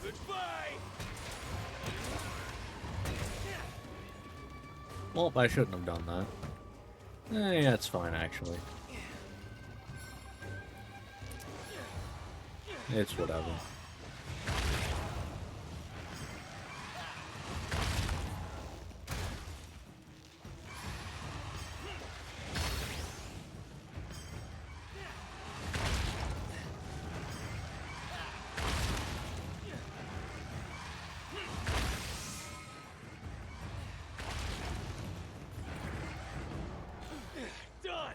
S2: Goodbye.
S1: Well, I shouldn't have done that. Yeah, it's fine, actually. It's whatever.
S2: Done.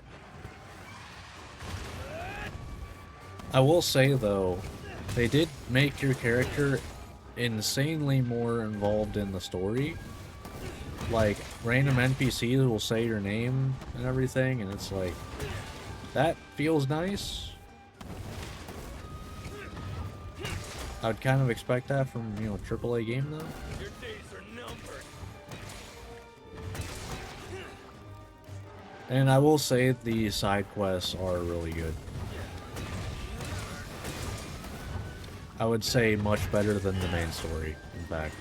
S1: I will say, though, they did make your character insanely more involved in the story. Like, random NPCs will say your name and everything, and it's like, that feels nice. I would kind of expect that from, you know, a AAA game, though.
S2: Your days are numbered.
S1: And I will say the side quests are really good. I would say much better than the main story, in fact.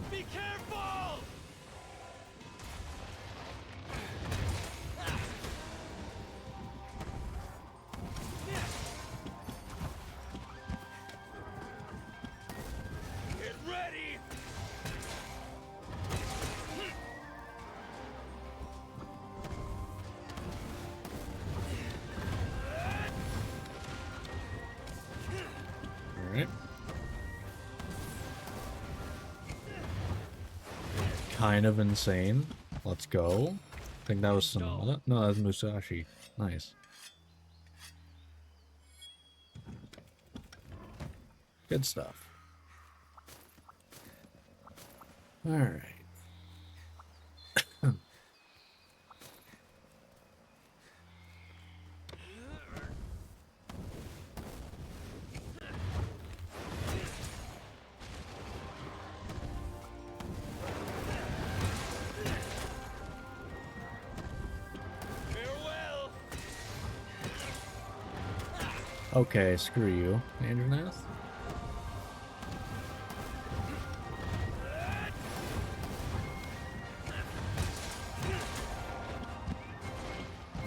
S2: Be careful. Get ready.
S1: Alright. Kind of insane. Let's go. I think that was some... No, that was Musashi. Nice. Good stuff. Alright.
S2: Farewell.
S1: Okay, screw you, Andronath.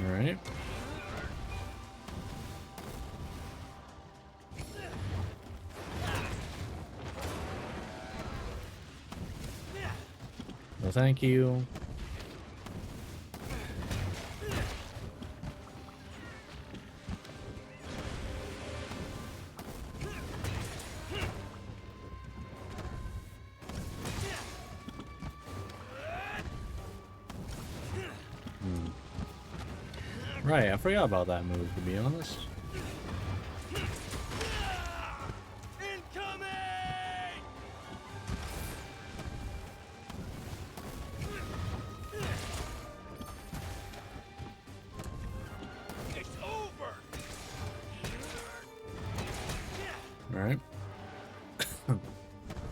S1: Alright. No, thank you. Right, I forgot about that move, to be honest.
S2: Incoming! It's over.
S1: Alright.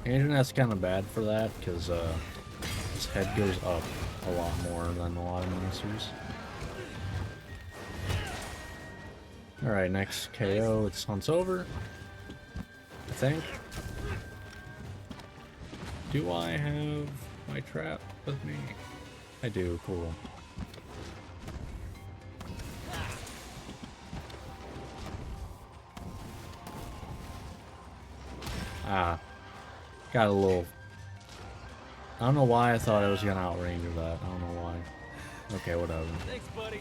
S1: Internet's kind of bad for that, because his head goes up a lot more than a lot of monsters. Alright, next KO, it's Hunt's over. I think. Do I have my trap with me? I do, cool. Ah. Got a little... I don't know why I thought I was gonna outrange that. I don't know why. Okay, whatever.
S2: Thanks, buddy.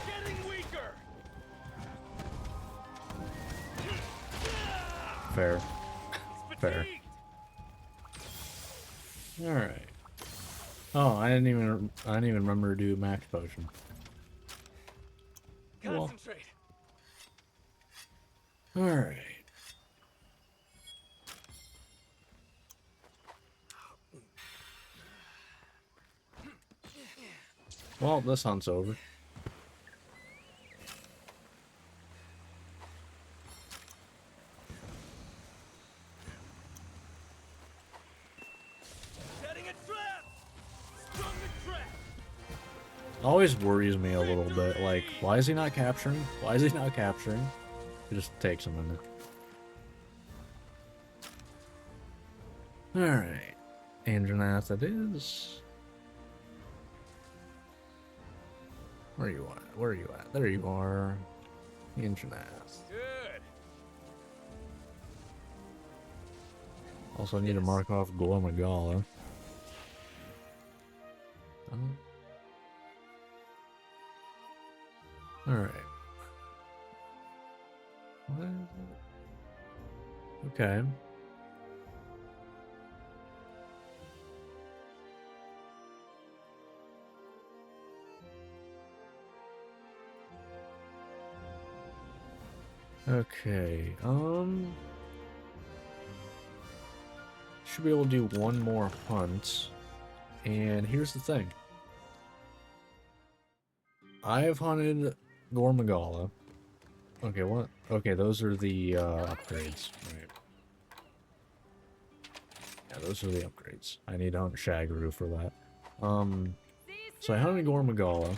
S2: Getting weaker.
S1: Fair.
S2: He's
S1: Fair.
S2: fatigued.
S1: Alright. Oh, I didn't even remember to do max potion. Well.
S2: Concentrate.
S1: Alright. Well, this hunt's over.
S2: Setting a trap. Sprung the trap.
S1: Always worries me a little bit. Like, why is he not capturing? Why is he not capturing? It just takes a minute. Alright. Andranath it is. Where are you at? Where are you at? There you are. Andranath.
S2: Good.
S1: Also need to mark off Gormagala. Alright. What is it? Okay. Okay, should be able to do one more hunt. And here's the thing. I have hunted Gormagala. Okay, what? Okay, those are the upgrades, right? Yeah, those are the upgrades. I need to hunt Shagaru for that. So I hunted Gormagala,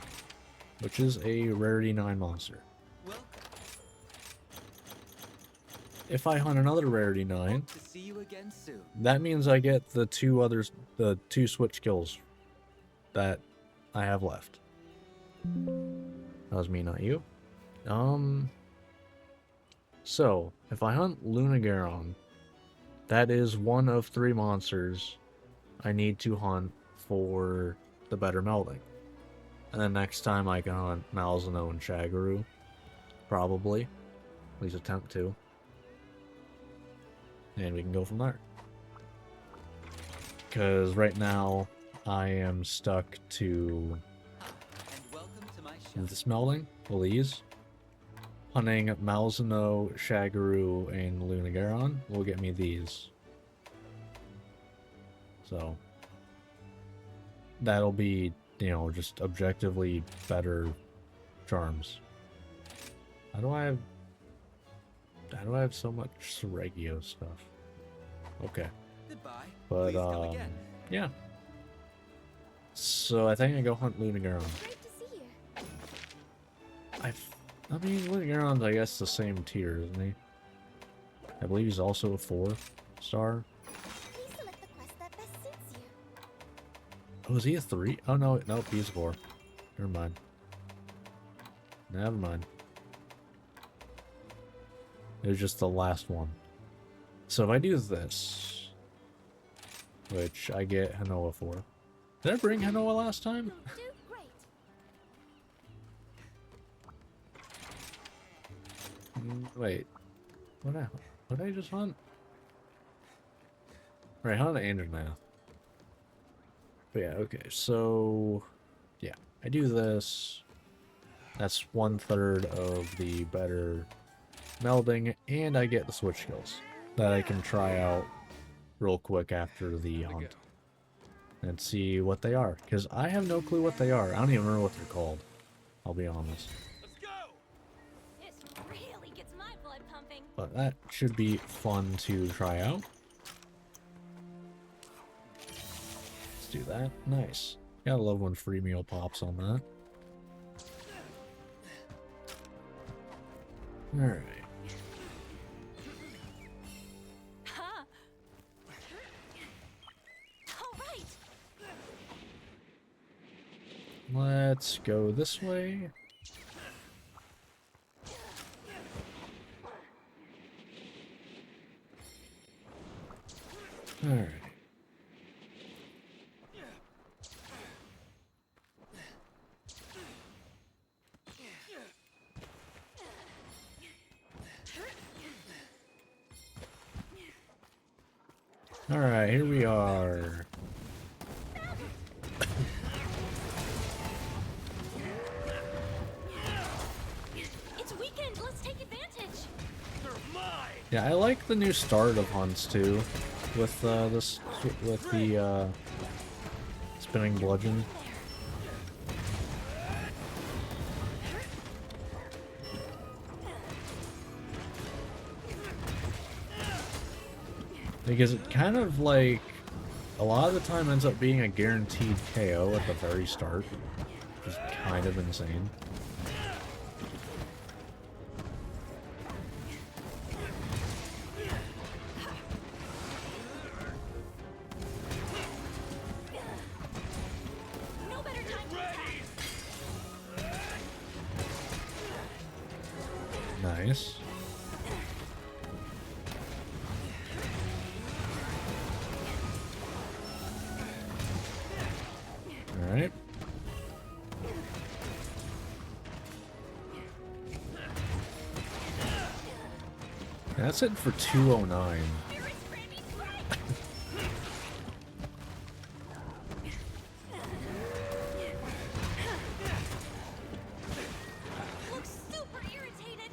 S1: which is a rarity 9 monster. If I hunt another rarity 9,
S4: To see you again soon.
S1: that means I get the two switch kills that I have left. That was me, not you. So, if I hunt Lunagaron, that is one of 3 monsters I need to hunt for the better melding. And then next time I can hunt Malzeno and Shagaru. Probably. At least attempt to. And we can go from there. Because right now, I am stuck to
S4: And welcome to my show.
S1: this melding, Elise. Hunting Malzeno, Shagaru, and Lunagaron will get me these. So, that'll be, you know, just objectively better charms. How do I have so much Regio stuff? Okay.
S4: Goodbye.
S1: But,
S4: Please come again.
S1: yeah. So I think I go hunt Lunagaron.
S3: Great to see you.
S1: I mean, Lunagaron's, I guess, the same tier, isn't he? I believe he's also a 4-star.
S3: Please select the quest that best suits you.
S1: Oh, is he a 3? Oh, no, nope, he's a 4. Never mind. Never mind. It was just the last one. So if I do this, which I get Hanoa for. Did I bring Hanoa last time?
S3: You'll do great.
S1: Wait. What did I just hunt? Right, hunt Andromath. But yeah, okay, so yeah, I do this. That's 1/3 of the better melding, and I get the switch skills that I can try out real quick after the hunt and see what they are, because I have no clue what they are. I don't even remember what they're called, I'll be honest.
S2: Let's go.
S3: This really gets my blood pumping.
S1: But that should be fun to try out. Let's do that. Nice. Gotta love when free meal pops on that. Alright.
S3: Huh. All right.
S1: Let's go this way. Alright. Alright, here we are.
S3: It's weekend. Let's take advantage.
S2: They're mine.
S1: Yeah, I like the new start of hunts too, with with the spinning bludgeon. Because it kind of like a lot of the time ends up being a guaranteed KO at the very start, which is kind of insane.
S3: No better time to attack.
S1: Nice. Alright. That's it for 209.
S3: Spirit Granny strike. Looks super irritated.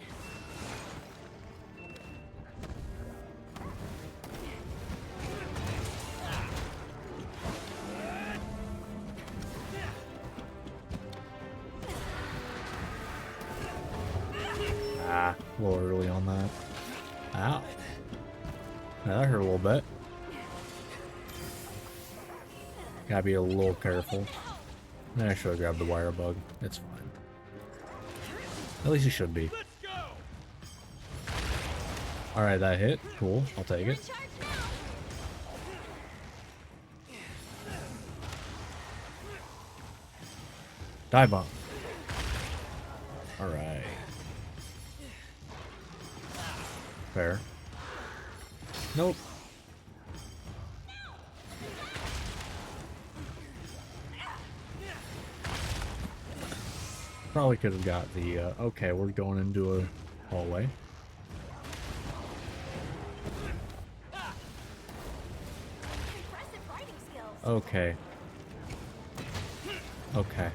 S1: Ah, a little early on that. Ow. Yeah, that hurt a little bit. Gotta be a little careful. I should have grabbed the wire bug. It's fine. At least you should be.
S2: Let's go.
S1: Alright, that hit. Cool. I'll take it.
S3: Recharge now.
S1: Die bomb. Alright. Fair. Nope. Probably could have got the, okay, we're going into a hallway.
S3: Impressive fighting skills.
S1: Okay. Okay.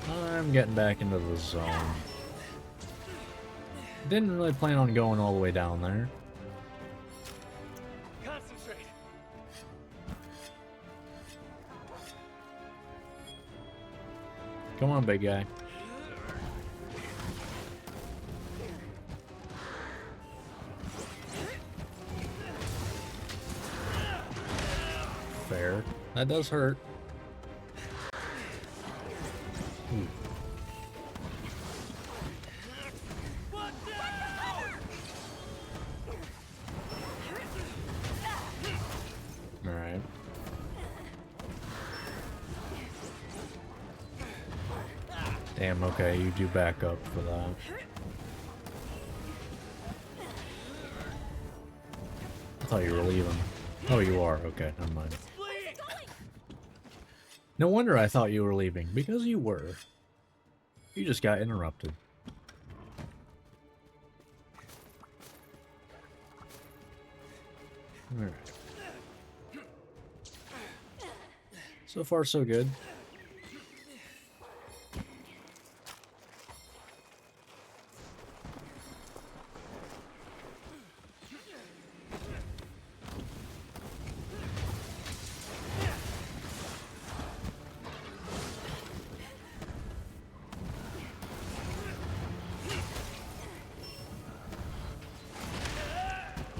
S1: I'm getting back into the zone. Didn't really plan on going all the way down there.
S2: Concentrate.
S1: Come on, big guy. Fair. That does hurt. Ooh. Alright. Damn, okay, you do back up for that. I thought you were leaving. Oh, you are. Okay, never mind.
S2: Flee!
S1: No wonder I thought you were leaving, because you were. You just got interrupted. Alright. So far, so good.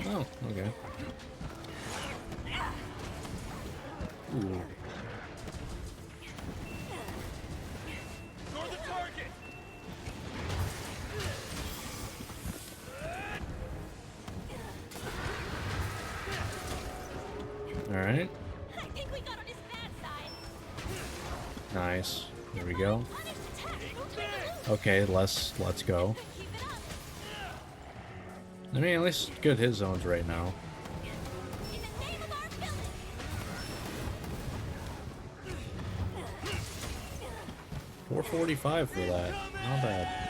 S1: Oh, okay. Ooh.
S2: You're the target!
S1: Alright.
S3: I think we got on his bad side.
S1: Nice. There we go.
S3: Punished attack. Don't take it.
S1: Okay, let's go.
S3: Keep it up.
S1: I mean, at least good hit zones right now.
S3: In the name of our village.
S1: 445 for that. Not bad.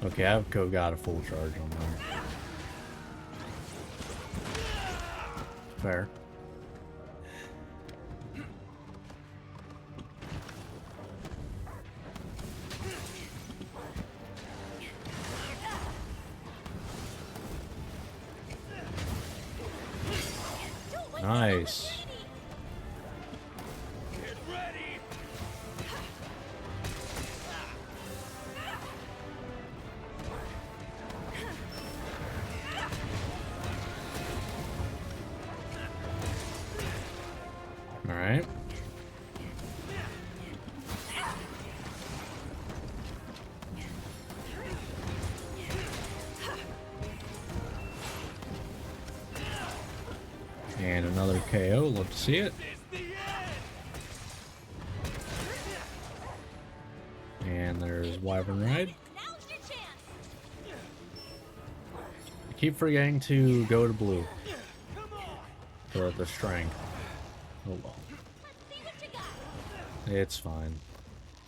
S1: Okay, I've got a full charge on there. Fair.
S3: Don't wait
S1: Nice.
S2: Get ready!
S1: Alright. And another KO. Love to see it.
S2: This the end!
S1: And there's Wyvern Ride.
S3: Now's your chance.
S1: I keep forgetting to go to blue
S2: Come on!
S1: for the strength. Oh well.
S3: Let's see what you got.
S1: It's fine.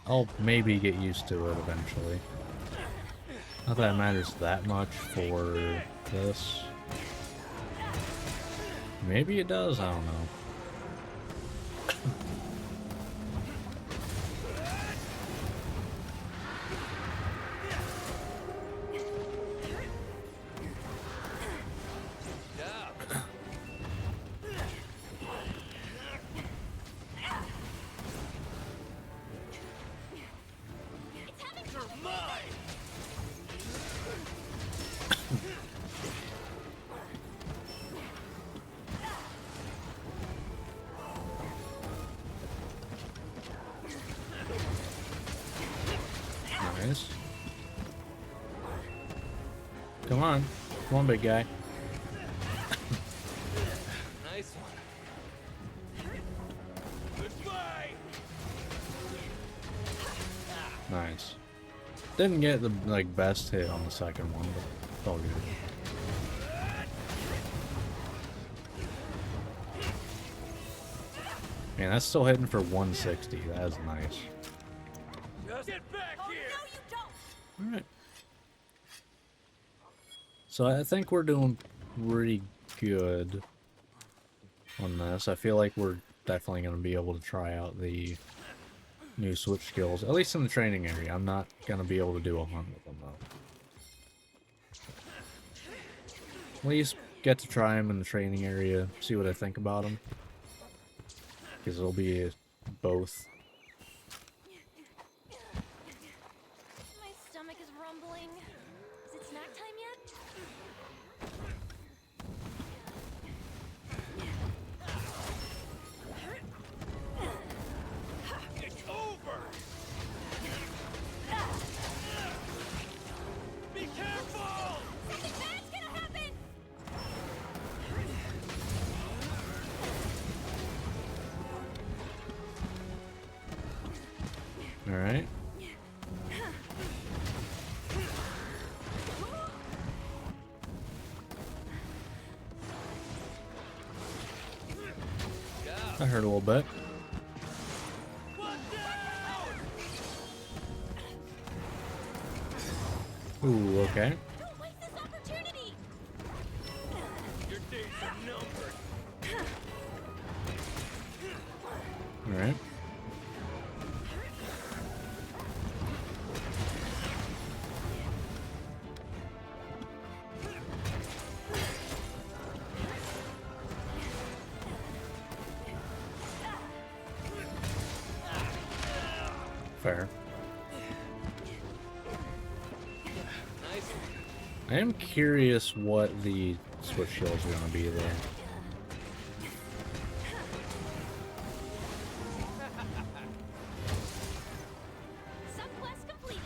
S1: I'll maybe get used to it eventually. Not that it matters that much for this. Maybe it does, I don't know.
S3: It's having
S2: You're
S3: trouble.
S2: mine!
S1: Nice. Come on. Come on, big guy.
S2: Nice one. Goodbye!
S1: Nice. Didn't get the best hit on the second one, but it's all good. Man, that's still hitting for 160. That is nice.
S2: Just get back
S3: Oh,
S2: here!
S3: no, you don't.
S1: Alright. So I think we're doing pretty good on this. I feel like we're definitely going to be able to try out the new switch skills, at least in the training area. I'm not going to be able to do a hunt with them, though. At least get to try them in the training area, see what I think about them. Because it'll be both.
S3: My stomach is rumbling. Is it snack time yet?
S2: It's over! Be careful!
S3: Something bad's gonna happen!
S1: Alright. That hurt a little bit. Ooh, okay.
S3: Don't waste this opportunity.
S2: Your days are numbered.
S1: Alright. Fair.
S2: Nice.
S1: I am curious what the switch skills are going to be there.
S3: Subquest completed.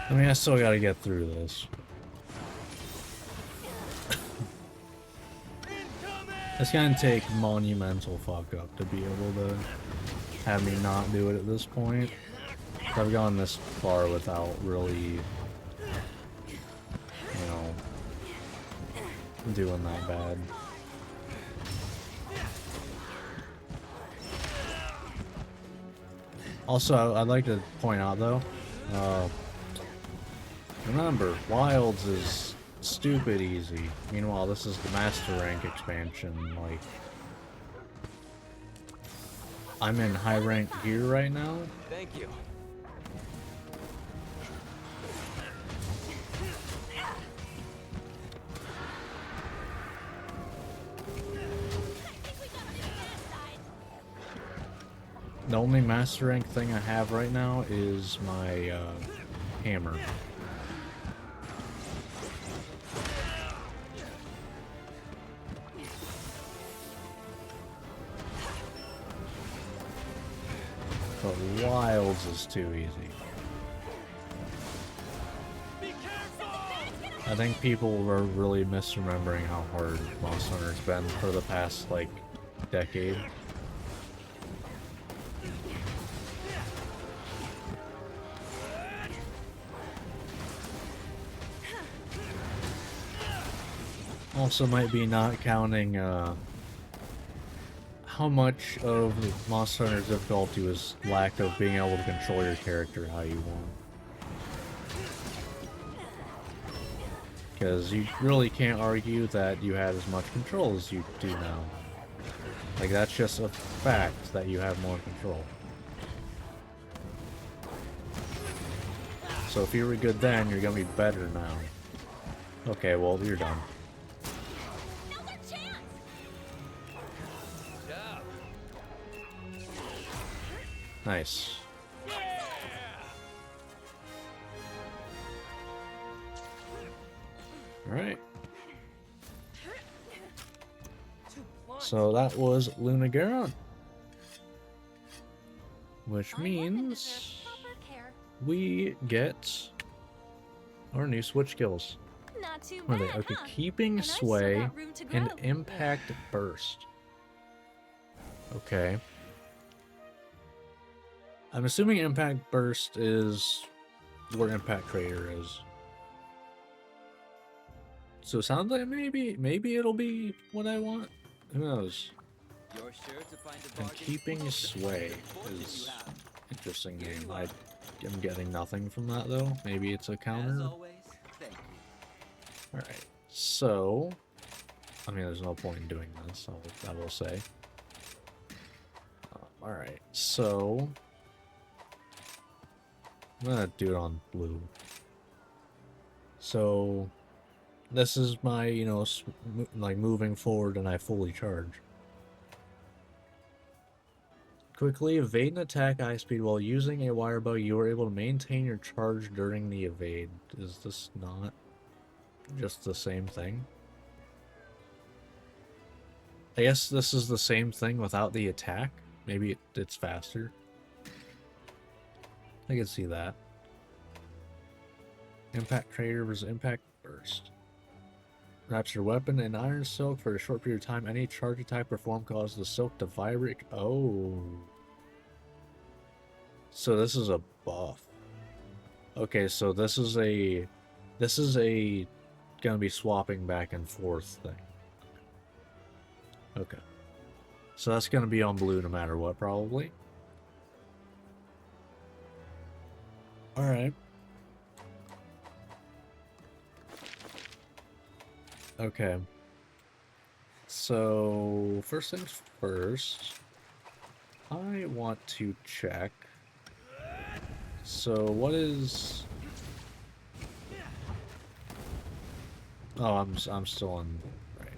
S1: I mean, I still got to get through this. It's going to take monumental fuck up to be able to have me not do it at this point. I've gone this far without really, you know, doing that bad. Also, I'd like to point out though, remember, Wilds is stupid easy. Meanwhile, this is the Master Rank expansion. Like, I'm in high rank gear right now.
S2: Thank you.
S1: The only Master Rank thing I have right now is my hammer. But Wilds is too easy.
S2: Be careful!
S1: I think people were really misremembering how hard Monster Hunter's been for the past, like, decade. Also might be not counting, how much of Monster Hunter's difficulty was lack of being able to control your character how you want. Because you really can't argue that you had as much control as you do now. Like, that's just a fact that you have more control. So if you were good then, you're gonna be better now. Okay, well, you're done.
S3: Another chance.
S2: Yeah.
S1: Nice. Alright. So that was Luna Garon. Which
S3: My weapon
S1: means
S3: deserves proper care.
S1: we get our new switch skills.
S3: Not too
S1: What are
S3: bad,
S1: they? Okay,
S3: huh?
S1: keeping
S3: And I've still
S1: sway
S3: got room to
S1: and
S3: grow.
S1: impact burst. Okay. I'm assuming impact burst is where impact crater is. So it sounds like maybe it'll be what I want. Who knows?
S4: You're sure to find a
S1: And
S4: bargain
S1: keeping
S4: with the
S1: sway
S4: forces
S1: is
S4: you have.
S1: interesting game. I am getting nothing from that though. Maybe it's a
S4: As
S1: counter.
S4: always, thank you.
S1: Alright, so I mean there's no point in doing this, I will say. Alright, so I'm gonna do it on blue. So this is my, you know, like moving forward and I fully charge. Quickly evade an attack high speed while using a wire bow. You are able to maintain your charge during the evade. Is this not just the same thing? I guess this is the same thing without the attack. Maybe it's faster. I can see that. Impact Crater versus Impact Burst. Wraps your weapon in iron silk for a short period of time. Any charge attack performed causes the silk to vibrate. Oh. So this is a buff. Okay, so this is a gonna be swapping back and forth thing. Okay. So that's gonna be on blue no matter what, probably. Alright. Okay. So, first things first, I want to check. So, what is... Oh, I'm still on... Right.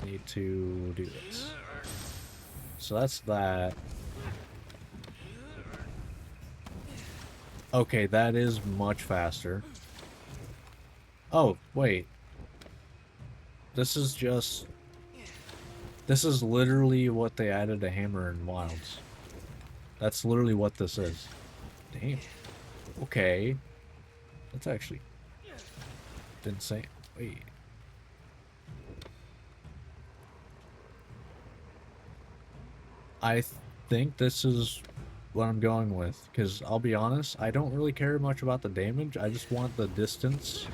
S1: I need to do this. So that's that. Okay, that is much faster. Oh, wait. This is just... This is literally what they added to Hammer in Wilds. That's literally what this is. Damn. Okay. That's actually... insane. Wait. I think this is what I'm going with, because I'll be honest, I don't really care much about the damage. I just want the distance.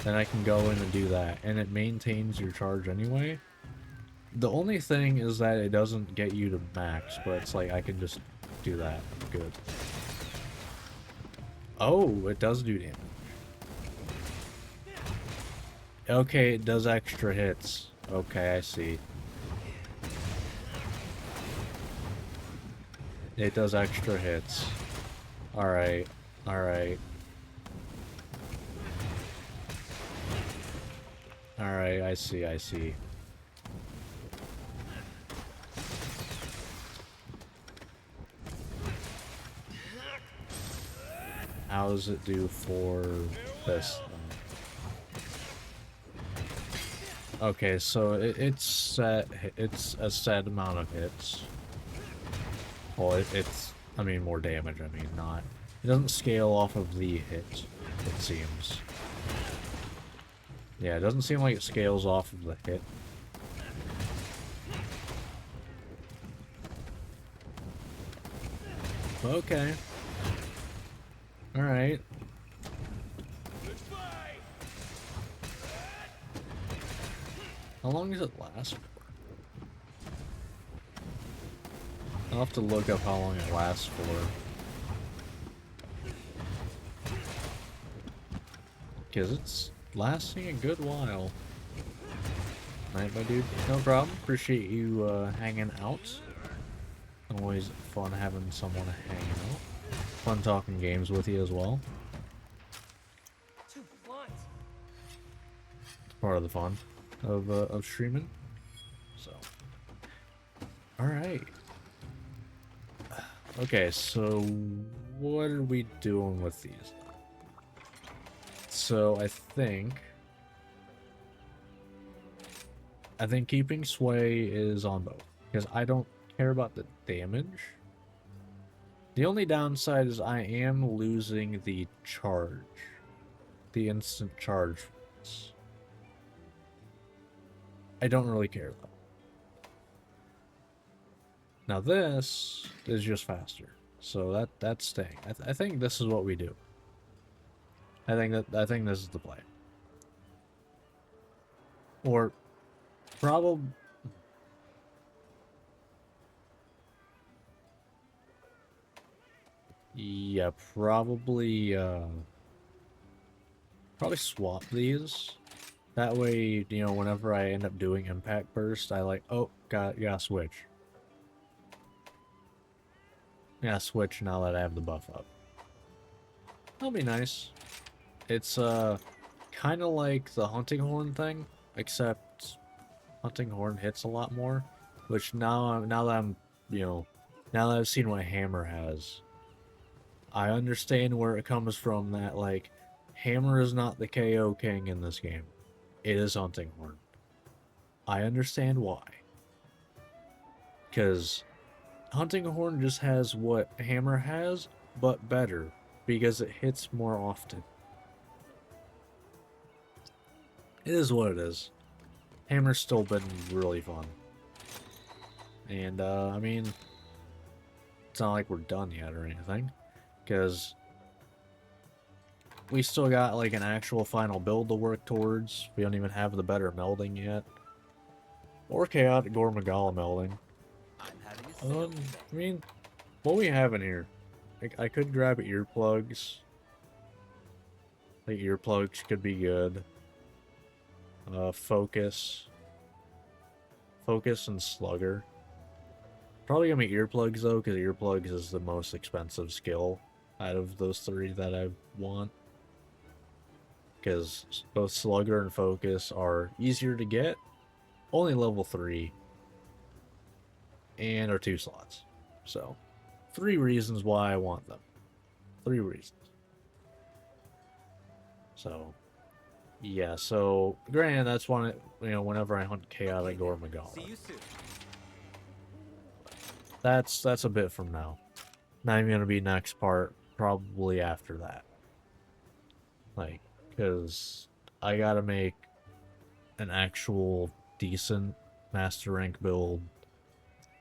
S1: Then I can go in and do that, and it maintains your charge anyway. The only thing is that it doesn't get you to max, but it's like I can just do that. Good. Oh, it does do damage. Okay, it does extra hits. Okay, I see. It does extra hits. Alright. Alright. Alright, I see, I see. How does it do for this? Okay, so it's set. It's a set amount of hits. Well, it's. I mean, more damage. I mean, not. It doesn't scale off of the hit. It seems. Yeah, it doesn't seem like it scales off of the hit. Okay. Alright. How long does it last for? I'll have to look up how long it lasts for. Because it's lasting a good while. Alright, my dude. No problem. Appreciate you hanging out. Always fun having someone to hang out. Fun talking games with you as well.
S2: Too blunt.
S1: It's part of the fun of streaming. So, all right. Okay, so what are we doing with these? So I think keeping sway is on both because I don't care about the damage. The only downside is I am losing the charge. The instant charge. I don't really care though. Now this is just faster. So that's staying. I think this is what we do. I think this is the play. Or probably yeah, probably swap these. That way, you know, whenever I end up doing impact burst, I like, oh, gotta switch. Yeah, switch now that I have the buff up. That'll be nice. It's kind of like the hunting horn thing, except hunting horn hits a lot more. Which now that I'm, you know, now that I've seen what Hammer has, I understand where it comes from. That like, Hammer is not the KO king in this game. It is hunting horn. I understand why. Because hunting horn just has what Hammer has, but better, because it hits more often. It is what it is. Hammer's still been really fun. And, I mean, it's not like we're done yet or anything, because we still got like an actual final build to work towards. We don't even have the better melding yet. Or chaotic Gore Magala melding.
S4: I'm having a sale today.
S1: I mean, what we have in here? I could grab earplugs. The earplugs could be good. Focus. Focus and Slugger. Probably gonna be earplugs though, because earplugs is the most expensive skill out of those three that I want. Because both Slugger and Focus are easier to get. Only level 3. And are 2 slots. So, 3 reasons why I want them. 3 reasons. So, yeah, so, granted, that's one, whenever I hunt Chaotic or Magala.
S4: See you soon.
S1: That's a bit from now. Not even gonna be next part, probably after that. Like, because I gotta make an actual decent Master Rank build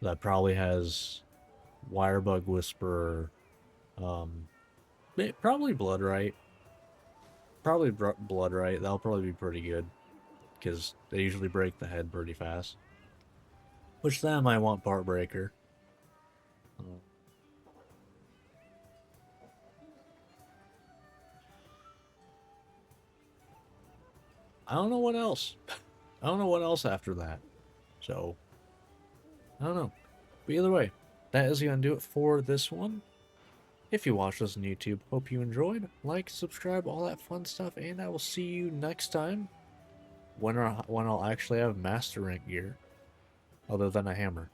S1: that probably has Wirebug Whisperer, probably Bloodright. Probably Bloodright, that'll probably be pretty good. Because they usually break the head pretty fast. Which then I might want Part Breaker. I don't know what else. I don't know what else after that. So, I don't know. But either way, that is going to do it for this one. If you watched this on YouTube, hope you enjoyed. Like, subscribe, all that fun stuff, and I will see you next time when I'll actually have Master Rank gear other than a hammer.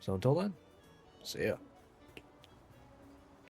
S1: So until then, see ya.